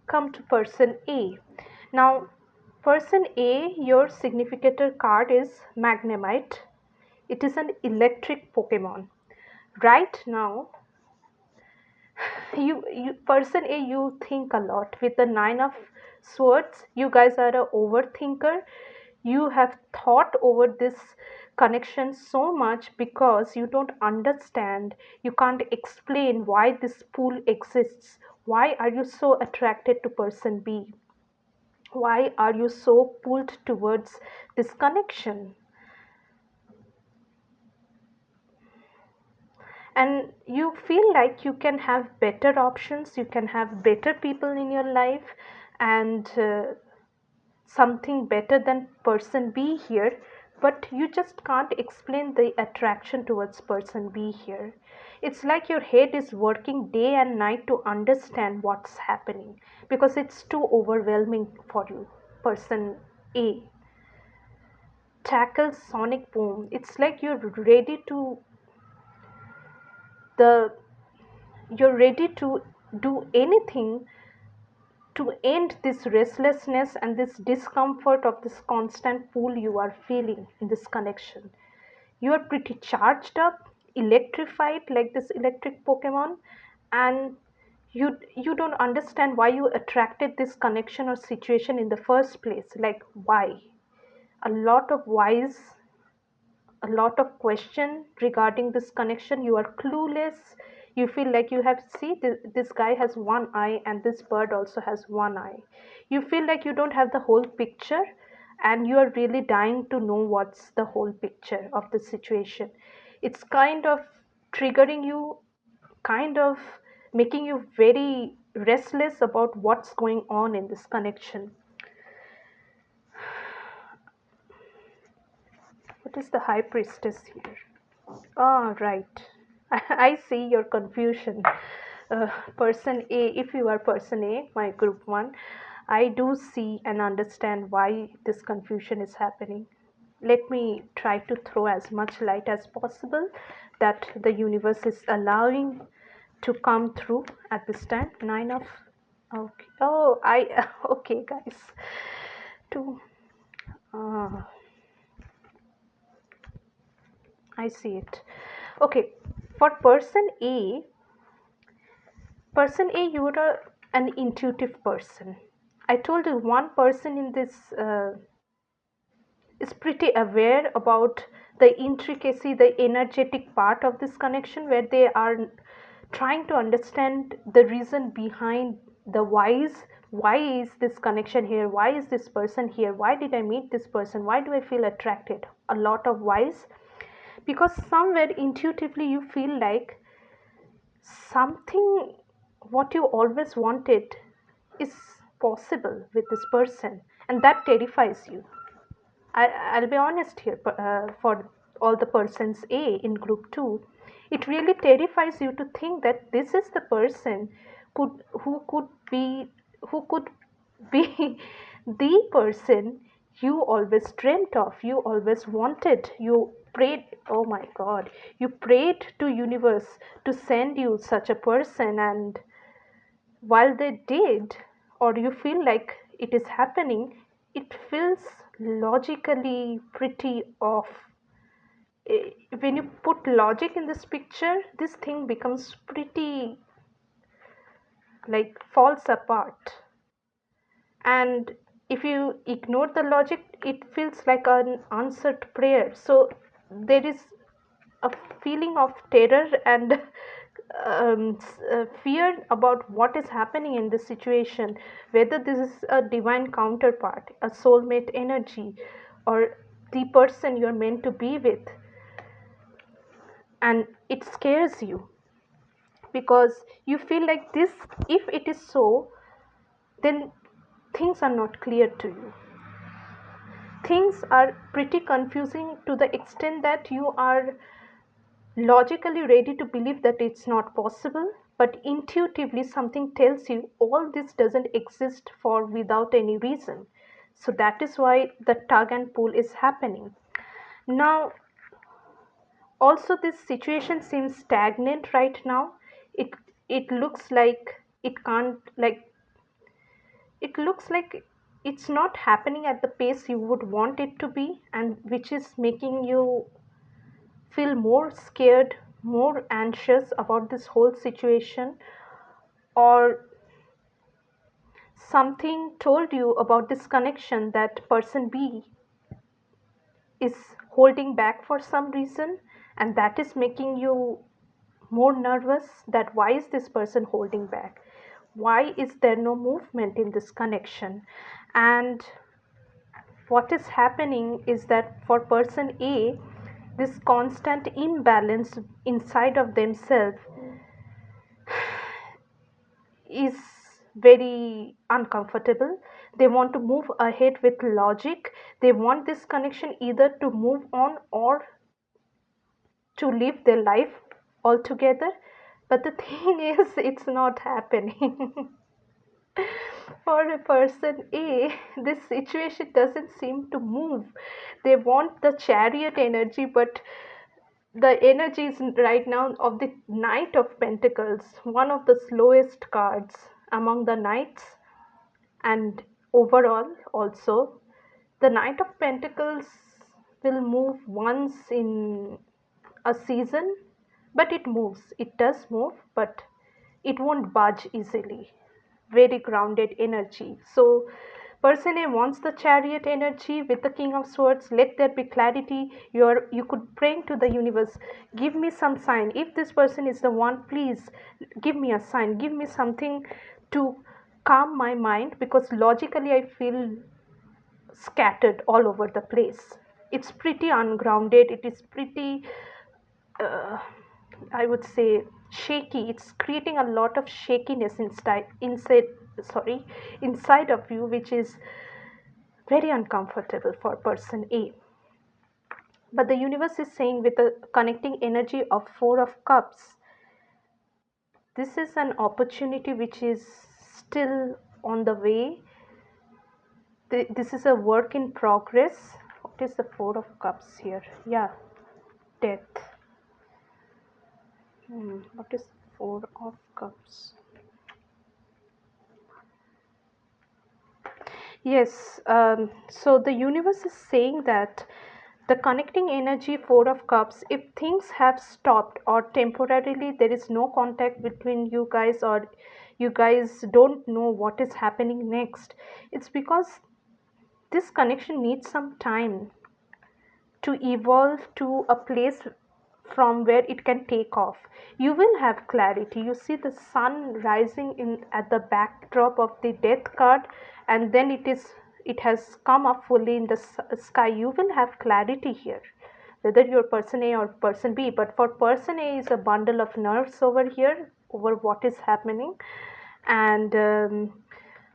A: come to person A. Now, person A, your significator card is Magnemite. It is an electric Pokemon. Right now, you person A, you think a lot. With the Nine of Swords, you guys are a overthinker. You have thought over this connection so much because you don't understand, you can't explain why this pull exists. Why are you so attracted to person B? Why are you so pulled towards this connection? And you feel like you can have better options, you can have better people in your life, and something better than person B here, but you just can't explain the attraction towards person B here. It's like your head is working day and night to understand what's happening because it's too overwhelming for you. Person A tackles sonic boom. It's like the you're ready to do anything to end this restlessness and this discomfort of this constant pull you are feeling in this connection. You are pretty charged up, electrified like this electric Pokemon, and you don't understand why you attracted this connection or situation in the first place. Like why? A lot of whys, a lot of question regarding this connection. You are clueless. You feel like you have see this guy has one eye and this bird also has one eye. You feel like you don't have the whole picture, and you are really dying to know what's the whole picture of the situation. It's kind of triggering you, kind of making you very restless about what's going on in this connection. What is the high priestess here? Ah, right. I see your confusion. Person A, if you are person A, my group one, I do see and understand why this confusion is happening. Let me try to throw as much light as possible that the universe is allowing to come through at this time. Nine of, okay. Oh, okay, guys. Two. Uh, I see it. Okay, for person A, you are an intuitive person. I told you one person in this is pretty aware about the intricacy, the energetic part of this connection, where they are trying to understand the reason behind the whys. Why is this connection here? Why is this person here? Why did I meet this person? Why do I feel attracted? A lot of whys, because somewhere intuitively you feel like something what you always wanted is possible with this person, and that terrifies you. I'll be honest here, for all the persons A in group 2, it really terrifies you to think that this is the person who could be who could be the person you always dreamt of, you always wanted, you prayed, oh my god, you prayed to universe to send you such a person, and while they did, or you feel like it is happening, it feels logically pretty off. When you put logic in this picture, this thing becomes pretty, like, falls apart. And if you ignore the logic, it feels like an answered prayer. So there is a feeling of terror and fear about what is happening in this situation, whether this is a divine counterpart, a soulmate energy, or the person you're meant to be with. And it scares you because you feel like this, if it is so, then things are not clear to you. Things are pretty confusing to the extent that you are logically ready to believe that it's not possible, but intuitively something tells you all this doesn't exist for without any reason. So that is why the tug and pull is happening. Now, also this situation seems stagnant right now. It looks like it can't, like, it looks like it's not happening at the pace you would want it to be, and which is making you feel more scared, more anxious about this whole situation, or something told you about this connection that person B is holding back for some reason, and that is making you more nervous, that why is this person holding back? Why is there no movement in this connection? And what is happening is that for person A, this constant imbalance inside of themselves is very uncomfortable. They want to move ahead with logic. They want this connection either to move on or to live their life altogether. But the thing is, it's not happening. For a person A, this situation doesn't seem to move. They want the chariot energy, but the energy is right now of the Knight of Pentacles, one of the slowest cards among the knights. And overall, also, the Knight of Pentacles will move once in a season, but it moves. It does move, but it won't budge easily. Very grounded energy. So, person A wants the Chariot energy with the King of Swords. Let there be clarity. You could pray to the universe. Give me some sign. If this person is the one, please give me a sign. Give me something to calm my mind, because logically I feel scattered all over the place. It's pretty ungrounded. It is pretty, uh, I would say, shaky. It's creating a lot of shakiness inside of you, which is very uncomfortable for person A. But the universe is saying, with the connecting energy of Four of Cups, this is an opportunity which is still on the way. This is a work in progress. What is the Four of Cups here? Yeah, death. What is Four of Cups? Yes, so the universe is saying that the connecting energy, Four of Cups, if things have stopped or temporarily there is no contact between you guys, or you guys don't know what is happening next, it's because this connection needs some time to evolve to a place from where it can take off. You will have clarity. You see the sun rising in at the backdrop of the death card, and then it has come up fully in the sky. You will have clarity here, whether you're person A or person B. But for person A is a bundle of nerves over here over what is happening, and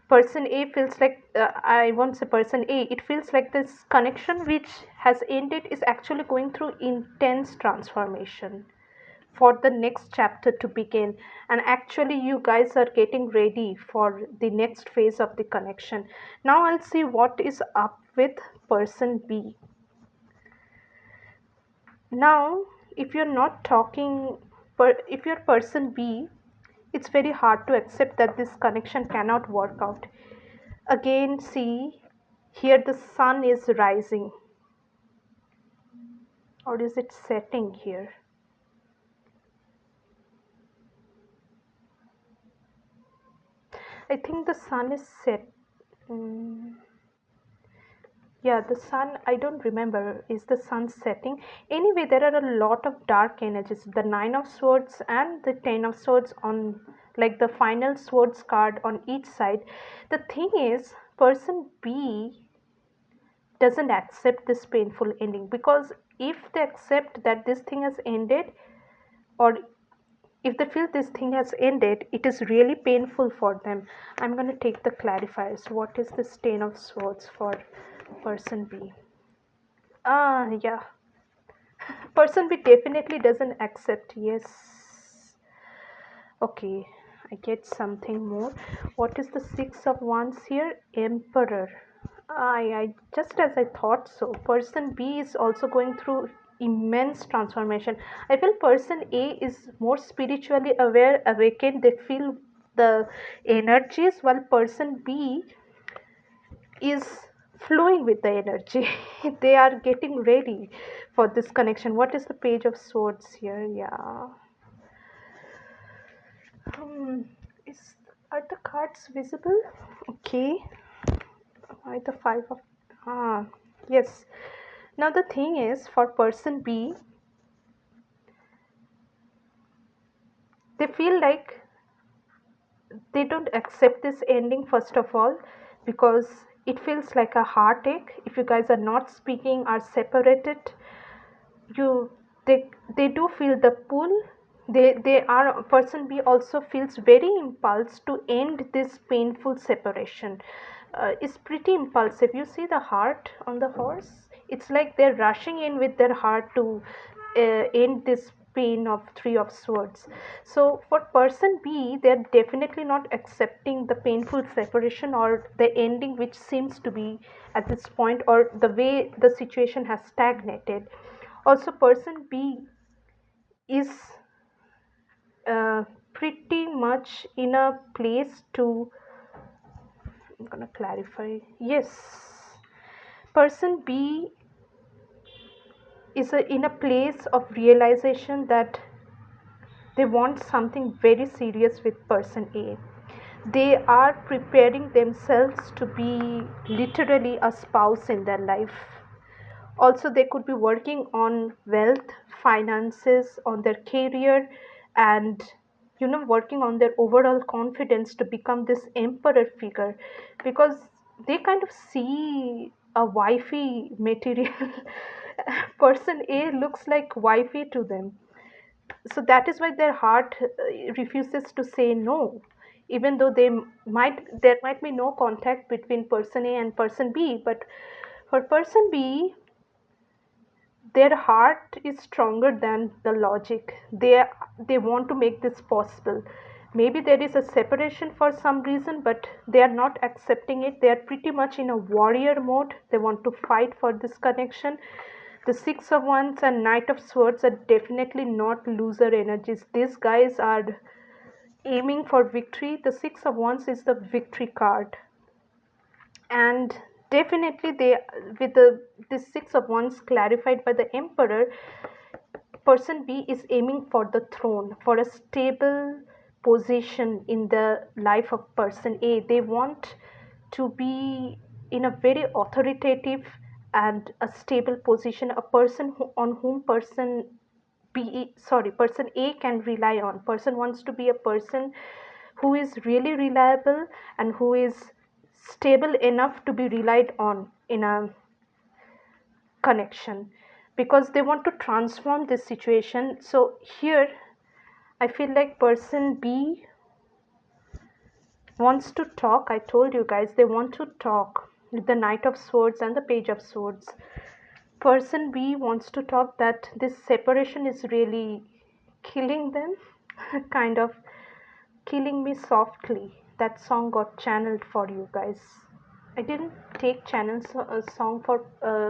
A: person A feels like, I won't say person A, it feels like this connection which has ended is actually going through intense transformation for the next chapter to begin. And actually, you guys are getting ready for the next phase of the connection. Now, I'll see what is up with person B. Now, if you're not talking, if you're person B, it's very hard to accept that this connection cannot work out. Again, see, here the sun is rising, or is it setting here? I think the sun is set. mm, yeah, the sun, I don't remember, is the sun setting? Anyway, there are a lot of dark energies, the Nine of Swords and the Ten of Swords on, like, the final swords card on each side. The thing is, person B doesn't accept this painful ending, because if they accept that this thing has ended, or if they feel this thing has ended, it is really painful for them. I'm going to take the clarifiers. What is the Ten of Swords for person B? Yeah, person B definitely doesn't accept. Yes. Okay, I get something more. What is the Six of Wands here? Emperor. I just as I thought so. Person B is also going through immense transformation. I feel person A is more spiritually aware, awakened. They feel the energies, while person B is flowing with the energy. They are getting ready for this connection. What is the Page of Swords here? Yeah. Hmm. Is Are the cards visible? Okay. Why the five of yes. Now the thing is, for person B, they feel like they don't accept this ending, first of all, because it feels like a heartache. If you guys are not speaking, are separated, you they do feel the pull. They are, person B also feels very impulse to end this painful separation. Is pretty impulsive. You see the heart on the horse, it's like they're rushing in with their heart to end this pain of Three of Swords. So for person B, they're definitely not accepting the painful separation or the ending which seems to be at this point, or the way the situation has stagnated. Also, person B is uh, pretty much in a place to I'm gonna clarify. Yes, person B is in a place of realization that they want something very serious with person A. They are preparing themselves to be literally a spouse in their life. Also, they could be working on wealth, finances, on their career, and working on their overall confidence to become this emperor figure, because they kind of see a wifey material. Person A looks like wifey to them, so that is why their heart refuses to say no, even though there might be no contact between person A and person B. But for person B, their heart is stronger than the logic. They want to make this possible. Maybe there is a separation for some reason, but they are not accepting it. They are pretty much in a warrior mode. They want to fight for this connection. The Six of Wands and Knight of Swords are definitely not loser energies. These guys are aiming for victory. The Six of Wands is the victory card, and definitely they, with the Six of Wands clarified by the Emperor, person B is aiming for the throne, for a stable position in the life of person A. They want to be in a very authoritative and a stable position, a person on whom person A can rely on. Person wants to be a person who is really reliable and who is stable enough to be relied on in a connection, because they want to transform this situation. So here I feel like person B wants to talk. I told you guys, they want to talk with the Knight of Swords and the Page of Swords. Person B wants to talk that this separation is really killing them, kind of killing me softly. That song got channeled for you guys. I didn't take channels song for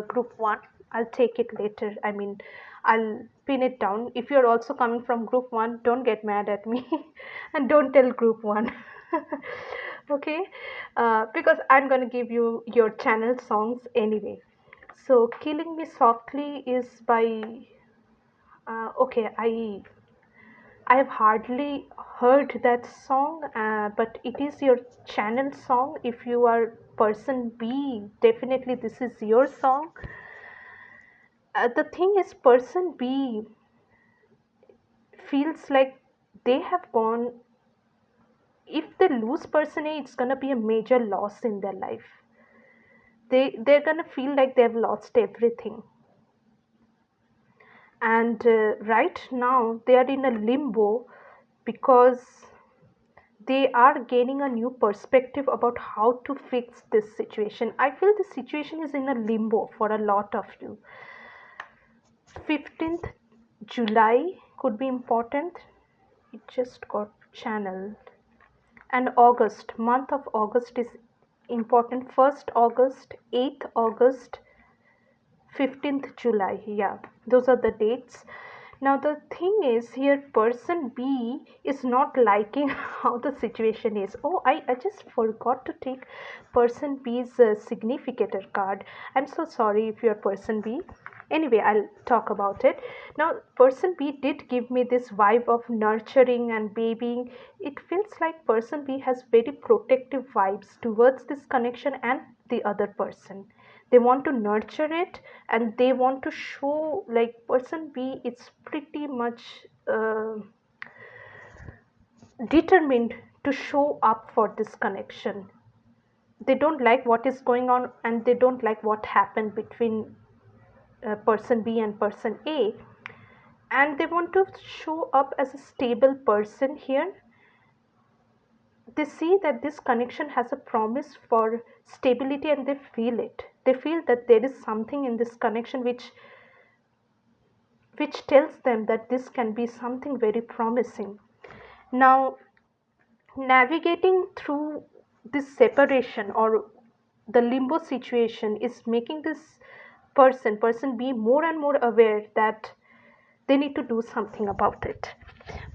A: group 1. I'll take it later. I mean, I'll pin it down. If you're also coming from group 1, don't get mad at me and don't tell group 1. Okay, because I'm going to give you your channel songs anyway. So Killing Me Softly is by okay, I have hardly heard that song, but it is your channel song. If you are person B, definitely this is your song. The thing is, person B feels like they have gone. If they lose person A, it's gonna be a major loss in their life. They're gonna feel like they've lost everything, and right now they are in a limbo because they are gaining a new perspective about how to fix this situation. I feel the situation is in a limbo for a lot of you. 15th July could be important. It just got channeled. And August, month of August is important. 1st August, 8th August, 15th July. Yeah, those are the dates. Now, the thing is here, person B is not liking how the situation is. Oh, I just forgot to take person B's significator card. I'm so sorry if you're person B. Anyway, I'll talk about it. Now, person B did give me this vibe of nurturing and babying. It feels like person B has very protective vibes towards this connection and the other person. They want to nurture it, and they want to show, like, person B is pretty much determined to show up for this connection. They don't like what is going on, and they don't like what happened between person B and person A, and they want to show up as a stable person here. They see that this connection has a promise for stability, and they feel it. They feel that there is something in this connection which tells them that this can be something very promising. Now, navigating through this separation or the limbo situation is making this person be more and more aware that they need to do something about it.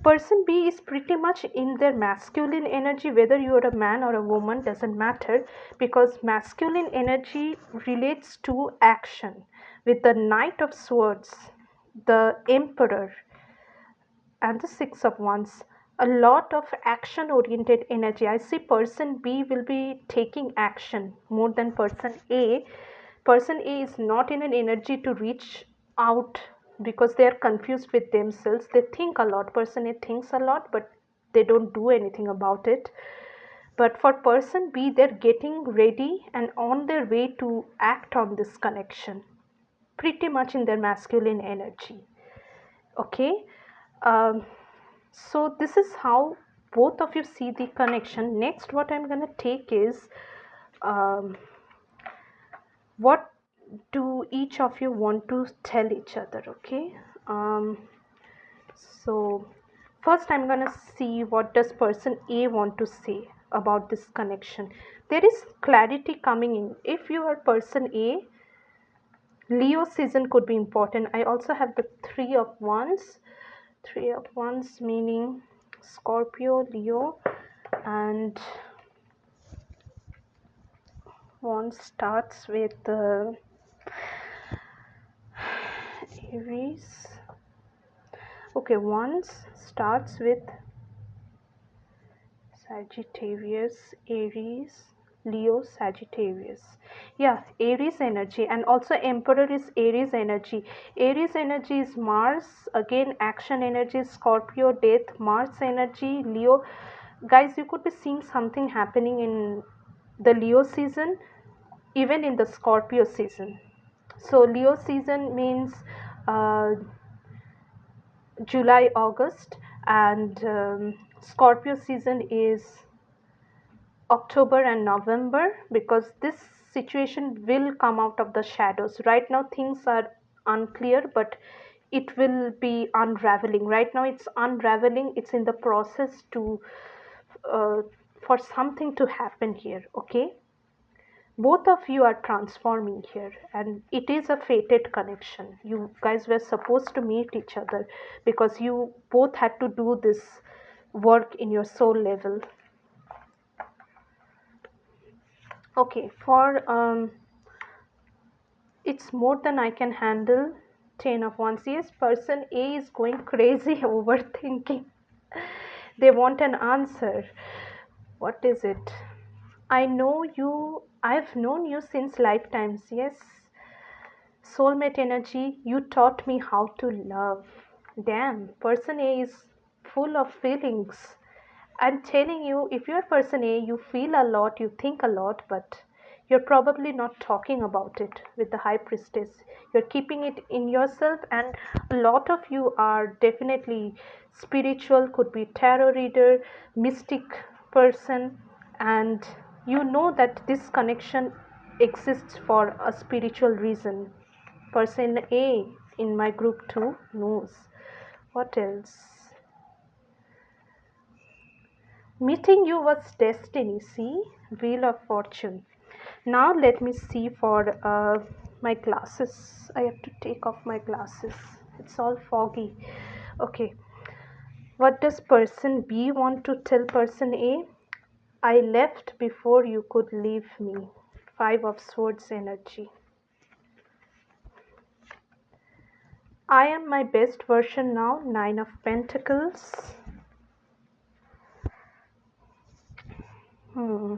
A: Person B is pretty much in their masculine energy, whether you're a man or a woman, doesn't matter, because masculine energy relates to action. With the Knight of Swords, the Emperor, and the Six of Wands, a lot of action oriented energy. I see person B will be taking action more than person A. Person A is not in an energy to reach out because they are confused with themselves. They think a lot. Person A thinks a lot, but they don't do anything about it. But for person B, they're getting ready and on their way to act on this connection, pretty much in their masculine energy. Okay. Um, so this is how both of you see the connection. Next, what I'm going to take is um, what do each of you want to tell each other. Okay. um, so first I'm going to see what does person A want to say about this connection. There is clarity coming in. If you are person A, Leo season could be important. I also have the Three of Wands. Three of Wands meaning Scorpio, Leo, and one starts with Aries. Okay, one starts with Sagittarius, Aries, Leo, Sagittarius. Yeah, Aries energy, and also Emperor is Aries energy. Aries energy is Mars, again action energy, Scorpio, death, Mars energy, Leo. Guys, you could be seeing something happening in the Leo season, even in the Scorpio season. So Leo season means uh, July, August, and Scorpio season is October and November, because this situation will come out of the shadows. Right now, things are unclear, but it will be unraveling. Right now, it's unraveling, it's in the process to uh, for something to happen here. Okay, both of you are transforming here, and it is a fated connection. You guys were supposed to meet each other because you both had to do this work in your soul level. Okay, for it's more than I can handle. 10 of Wands. Yes, person A is going crazy overthinking. They want an answer. What is it? I know you, I've known you since lifetimes. Yes, soulmate energy, you taught me how to love. Damn, person A is full of feelings. I'm telling you, if you're person A, you feel a lot, you think a lot, but you're probably not talking about it with the high priestess. You're keeping it in yourself, and a lot of you are definitely spiritual, could be tarot reader, mystic person, and you know that this connection exists for a spiritual reason. Person A in my group too knows. What else? Meeting you was destiny, see? Wheel of Fortune. Now let me see for my glasses. I have to take off my glasses. It's all foggy. Okay. What does person B want to tell person A? I left before you could leave me. Five of Swords energy. I am my best version now. Nine of Pentacles. Hmm.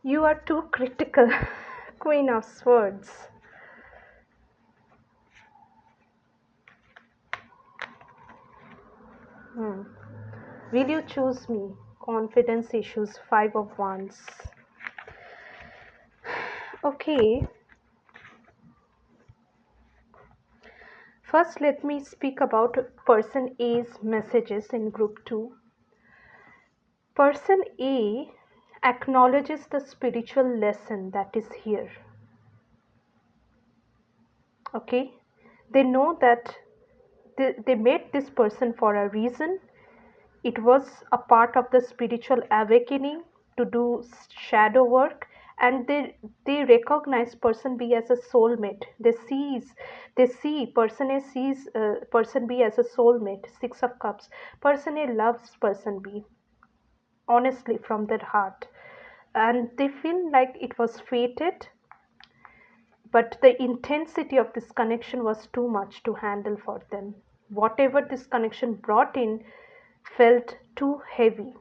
A: You are too critical. Queen of Swords. Hmm. Will you choose me? Confidence issues, Five of Wands. Okay, first let me speak about person A's messages in group 2. Person A acknowledges the spiritual lesson that is here. Okay, they know that they met this person for a reason. It was a part of the spiritual awakening to do shadow work, and they recognize person B as a soulmate. They see person A sees person B as a soulmate. Six of Cups. Person A loves person B honestly from their heart, and they feel like it was fated, but the intensity of this connection was too much to handle for them. Whatever this connection brought in felt too heavy.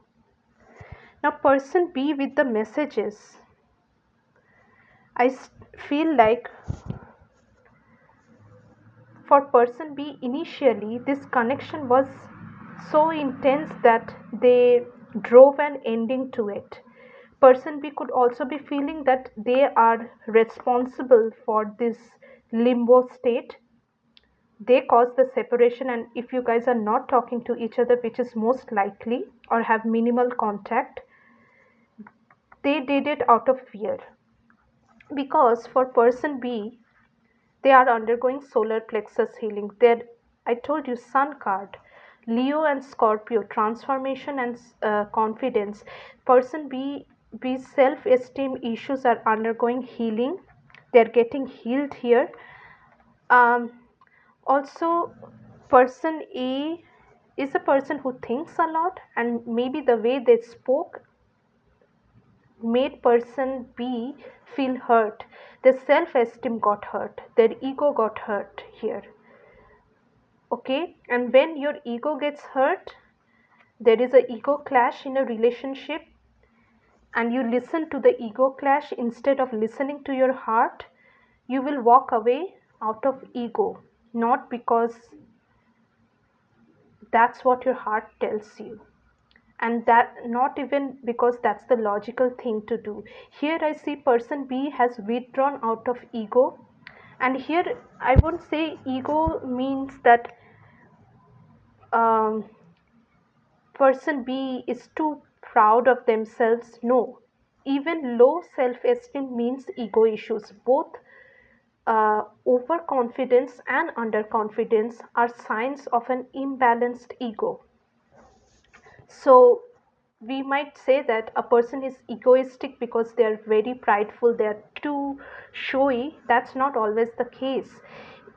A: Now, person B with the messages, feel like for person B initially, this connection was so intense that they drove an ending to it. Person B could also be feeling that they are responsible for this limbo state. They caused the separation, and if you guys are not talking to each other, which is most likely, or have minimal contact, they did it out of fear. Because for person B, they are undergoing solar plexus healing. I told you, Sun card, Leo and Scorpio, transformation and confidence. Person B's self-esteem issues are undergoing healing. They're getting healed here. Um, Also, person A is a person who thinks a lot, and maybe the way they spoke made person B feel hurt. Their self esteem got hurt, their ego got hurt here. Okay, and when your ego gets hurt, there is a ego clash in a relationship, and you listen to the ego clash instead of listening to your heart, you will walk away out of ego, not because that's what your heart tells you, and that not even because that's the logical thing to do. Here I see person B has withdrawn out of ego, and here I won't say ego means that um, person B is too proud of themselves. No, even low self-esteem means ego issues. Both overconfidence and underconfidence are signs of an imbalanced ego. So we might say that a person is egoistic because they are very prideful, they are too showy. That's not always the case.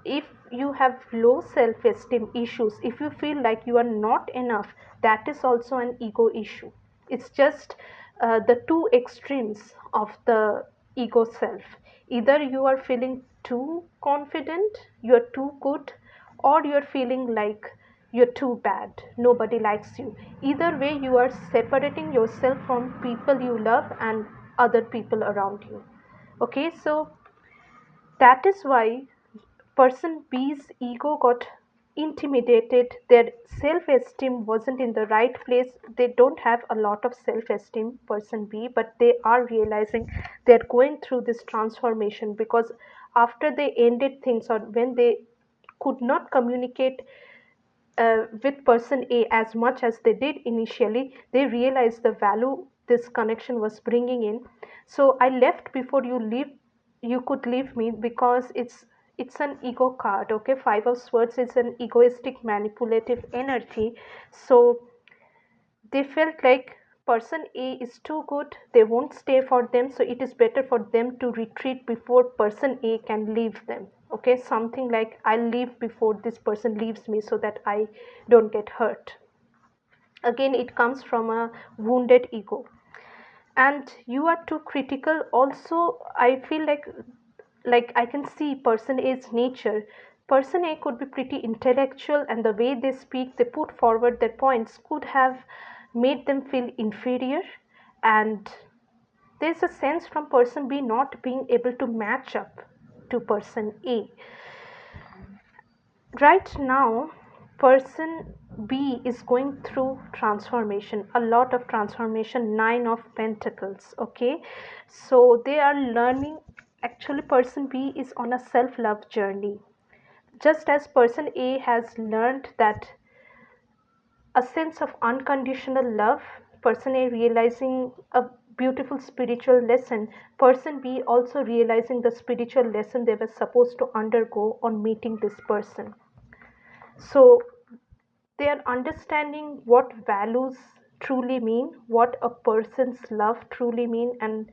A: If you have low self esteem issues, if you feel like you are not enough, that is also an ego issue. It's just the two extremes of the ego self. Either you are feeling too confident, you are too good, or you're feeling like you're too bad, nobody likes you. Either way, you are separating yourself from people you love and other people around you. Okay, so that is why person B's ego got intimidated, their self-esteem wasn't in the right place. They don't have a lot of self-esteem, person B, but they are realizing they're going through this transformation, because after they ended things, or when they could not communicate with person A as much as they did initially, they realized the value this connection was bringing in. So I left before you leave. You could leave me because it's an ego card. Okay, Five of Swords is an egoistic, manipulative energy. So they felt like person A is too good, they won't stay for them, so it is better for them to retreat before person A can leave them. Okay, something like I'll leave before this person leaves me so that I don't get hurt. Again, it comes from a wounded ego. And you are too critical also. I feel like I can see person A's nature. Person A could be pretty intellectual, and the way they speak, they put forward their points could have made them feel inferior. And there's a sense from person B not being able to match up to person A. Right now, person B is going through transformation, a lot of transformation, Nine of Pentacles. Okay, so they are learning. Actually, person B is on a self love journey, just as person A has learned that a sense of unconditional love, person A realizing a beautiful spiritual lesson, person B also realizing the spiritual lesson they were supposed to undergo on meeting this person. So they are understanding what values truly mean, what a person's love truly mean, and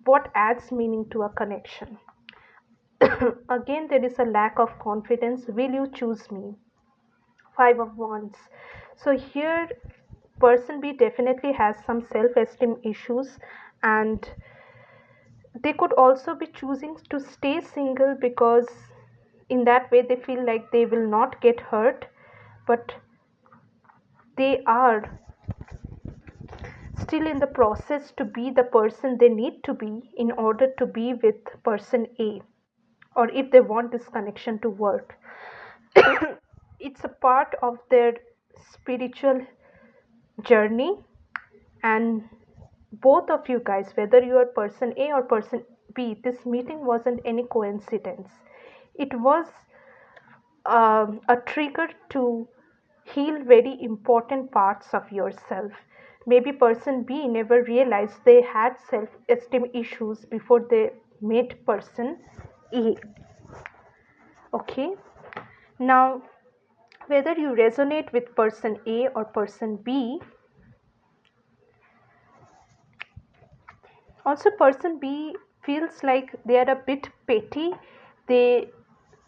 A: what adds meaning to a connection. Again, there is a lack of confidence. Will you choose me? Five of Wands. So here, person B definitely has some self-esteem issues, and they could also be choosing to stay single because in that way they feel like they will not get hurt, but they are still in the process to be the person they need to be in order to be with person A, or if they want this connection to work. It's a part of their spiritual journey, and both of you guys, whether you are person A or person B, this meeting wasn't any coincidence. It was a trigger to heal very important parts of yourself. Maybe person B never realized they had self esteem issues before they met person A. Okay, now whether you resonate with person A or person B, also person B feels like they are a bit petty. They,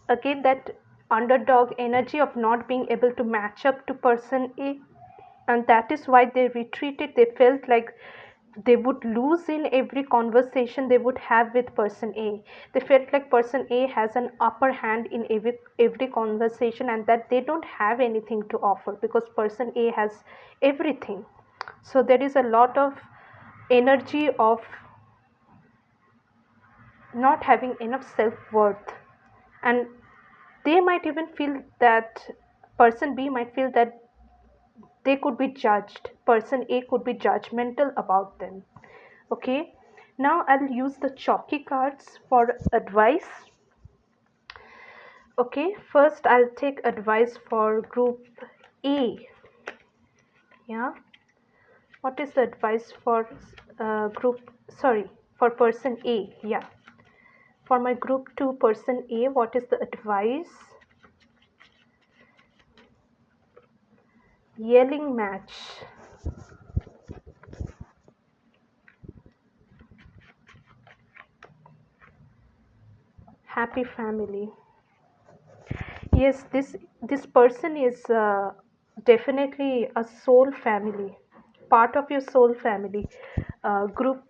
A: again, that underdog energy of not being able to match up to person A, and that is why they retreated. They felt like they would lose in every conversation they would have with person A. They felt like person A has an upper hand in every conversation, and that they don't have anything to offer because person A has everything. So there is a lot of energy of not having enough self-worth, and they might even feel that person B might feel that they could be judged, person A could be judgmental about them. Okay, now I'll use the chalky cards for advice. Okay, first I'll take advice for group A. Yeah, what is the advice for group, sorry, for person A? Yeah, for my group 2 person A, what is the advice? Yelling match. Happy family. Yes, this person is definitely a soul family, part of your soul family. Group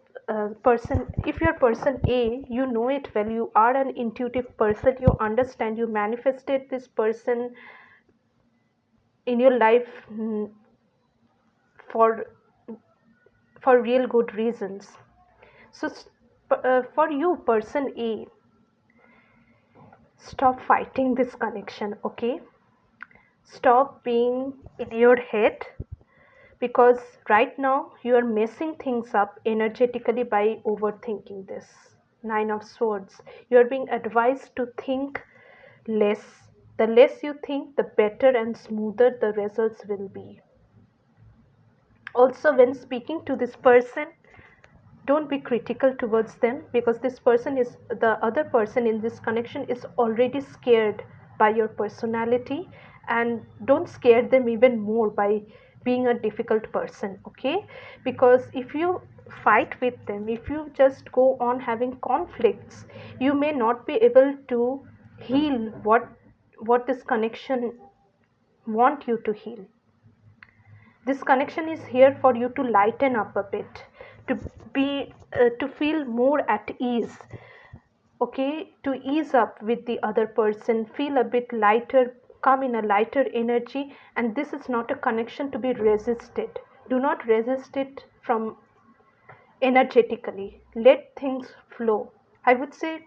A: person. If you're person A, you know it well. You are an intuitive person. You understand. You manifested this person in your life, for real good reasons. So for you, person A, stop fighting this connection. Okay, stop being in your head, because right now you are messing things up energetically by overthinking this. Nine of Swords. You are being advised to think less. The less you think, the better and smoother the results will be. Also, when speaking to this person, don't be critical towards them, because this person is, the other person in this connection is already scared by your personality, and don't scare them even more by being a difficult person. Okay, because if you fight with them, if you just go on having conflicts, you may not be able to heal what this connection want you to heal. This connection is here for you to lighten up a bit, to be to feel more at ease. Okay, to ease up with the other person, feel a bit lighter, come in a lighter energy. And this is not a connection to be resisted. Do not resist it from energetically. Let things flow. I would say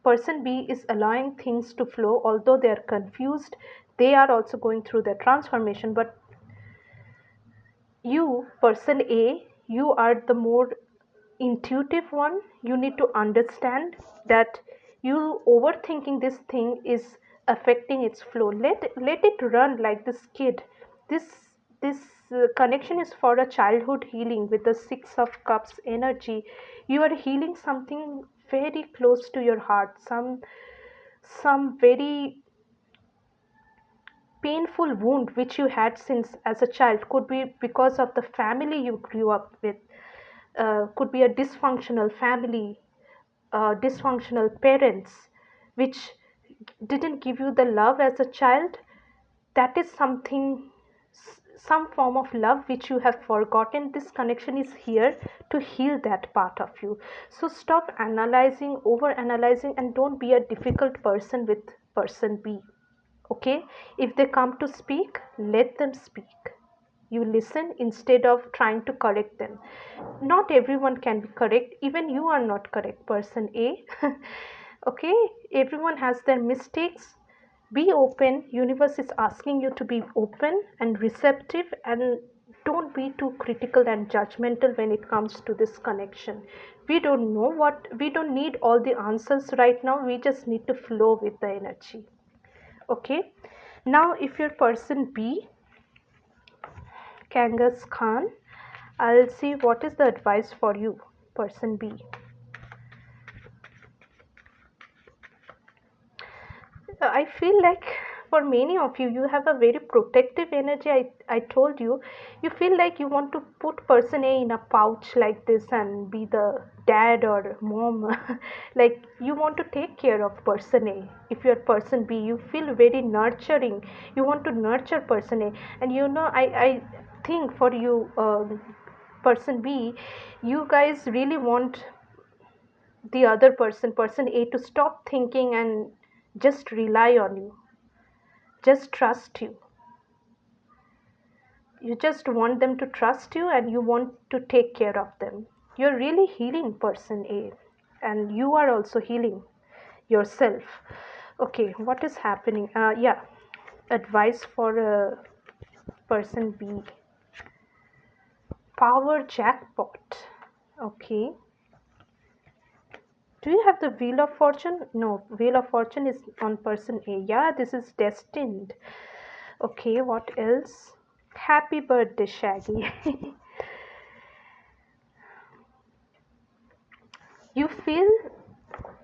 A: person B is allowing things to flow, although they are confused. They are also going through their transformation, but you, person A, you are the more intuitive one. You need to understand that you overthinking this thing is affecting its flow. Let it run like this kid. This connection is for a childhood healing with the Six of Cups energy. You are healing something very close to your heart, some very painful wound which you had since as a child. Could be because of the family you grew up with, could be a dysfunctional family, dysfunctional parents which didn't give you the love as a child, that is something, some form of love which you have forgotten. This connection is here to heal that part of you. So stop analyzing, over analyzing, and don't be a difficult person with person B. Okay, if they come to speak, let them speak. You listen instead of trying to correct them. Not everyone can be correct, even you are not correct, person A. Okay, everyone has their mistakes. Be open. Universe is asking you to be open and receptive, and don't be too critical and judgmental when it comes to this connection. We don't know what, we don't need all the answers right now, we just need to flow with the energy. Okay, now if you're person B, Kangas Khan, I'll see what is the advice for you, person B. I feel like for many of you, you have a very protective energy. I told you, you feel like you want to put person A in a pouch like this and be the dad or mom. Like you want to take care of person A. If you're person B, you feel very nurturing. You want to nurture person A. And you know, I think for you, person B, you guys really want the other person, person A, to stop thinking and just rely on you, just trust you. You just want them to trust you and you want to take care of them. You're really healing person A, and you are also healing yourself. Okay, what is happening? Yeah, advice for person B. Power jackpot. Okay. Do you have the Wheel of Fortune? No, Wheel of Fortune is on person A. Yeah, this is destined. Okay, what else? Happy birthday, Shaggy. You feel,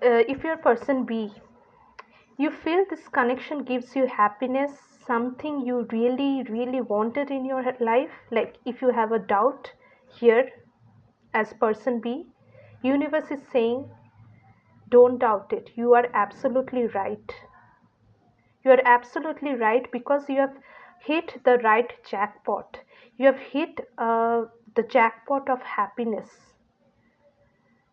A: if you're person B, you feel this connection gives you happiness, something you really, really wanted in your life. Like if you have a doubt here as person B, universe is saying, don't doubt it. You are absolutely right. You are absolutely right because you have hit the right jackpot. You have hit the jackpot of happiness.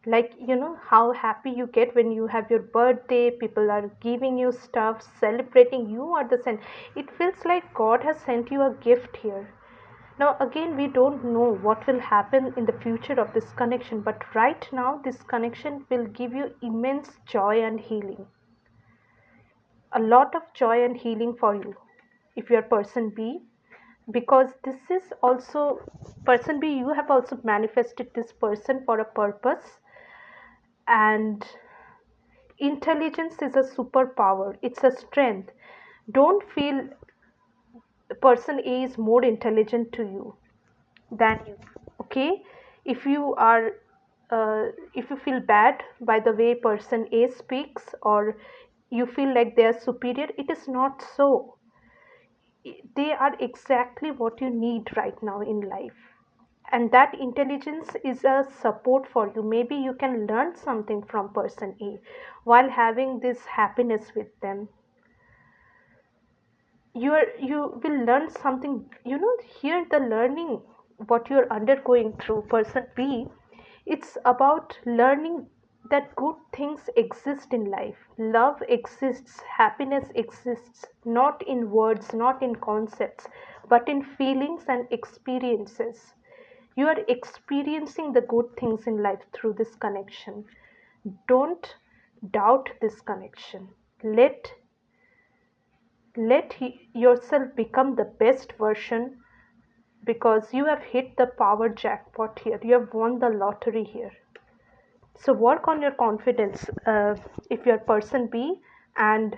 A: Like, you know, how happy you get when you have your birthday, people are giving you stuff, celebrating, you are the sent. It feels like God has sent you a gift here. Now, again, we don't know what will happen in the future of this connection, but right now, this connection will give you immense joy and healing. A lot of joy and healing for you if you are person B, because this is also person B, you have also manifested this person for a purpose, and intelligence is a superpower, it's a strength. Don't feel person A is more intelligent to you than you. Okay, if you are if you feel bad by the way person A speaks, or you feel like they are superior, it is not so. They are exactly what you need right now in life, and that intelligence is a support for you. Maybe you can learn something from person A while having this happiness with them. You will learn something, you know. Here the learning, what you're undergoing through person B, it's about learning that good things exist in life, love exists, happiness exists, not in words, not in concepts, but in feelings and experiences. You are experiencing the good things in life through this connection. Don't doubt this connection. Let yourself become the best version, because you have hit the power jackpot here, you have won the lottery here. So work on your confidence, if you're person B, and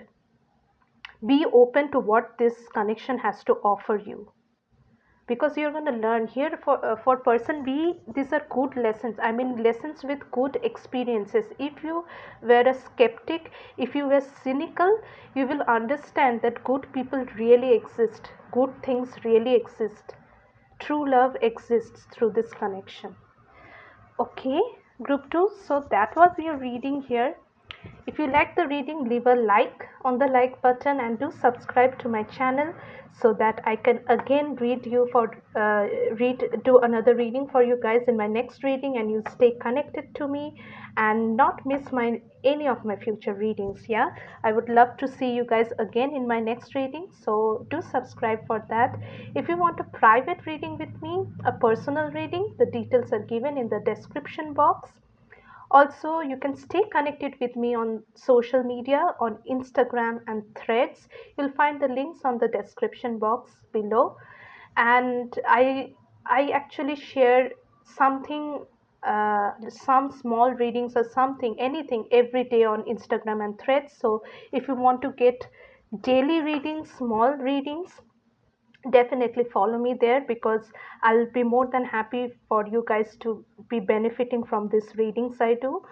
A: be open to what this connection has to offer you, because you're going to learn here. For person B, these are good lessons, I mean lessons with good experiences. If you were a skeptic, if you were cynical, you will understand that good people really exist, good things really exist, true love exists through this connection. Okay, Group 2. So that was your reading here. If you like the reading, leave a like on the like button and do subscribe to my channel so that I can again do another reading for you guys in my next reading, and you stay connected to me and not miss any of my future readings. Yeah, I would love to see you guys again in my next reading, so do subscribe for that. If you want a private reading with me, a personal reading, the details are given in the description box. Also, you can stay connected with me on social media on Instagram and Threads. You'll find the links on the description box below. And I actually share something, some small readings or something, anything every day on Instagram and Threads. So if you want to get daily readings, small readings, definitely follow me there, because I'll be more than happy for you guys to be benefiting from these readings I do.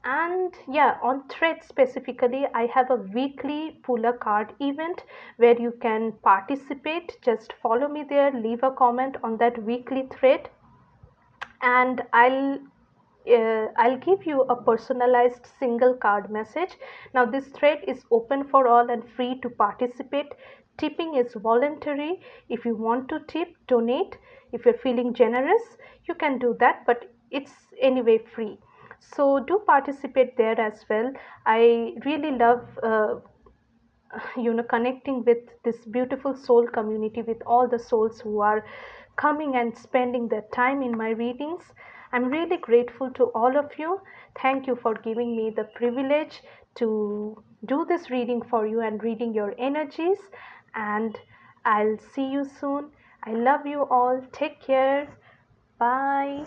A: And yeah, on Thread specifically, I have a weekly pull a card event where you can participate. Just follow me there, leave a comment on that weekly thread, and I'll give you a personalized single card message. Now, this thread is open for all and free to participate. Tipping is voluntary. If you want to tip, donate. If you're feeling generous, you can do that, but it's anyway free. So, do participate there as well. I really love connecting with this beautiful soul community, with all the souls who are coming and spending their time in my readings. I'm really grateful to all of you. Thank you for giving me the privilege to do this reading for you and reading your energies. And I'll see you soon. I love you all. Take care. Bye.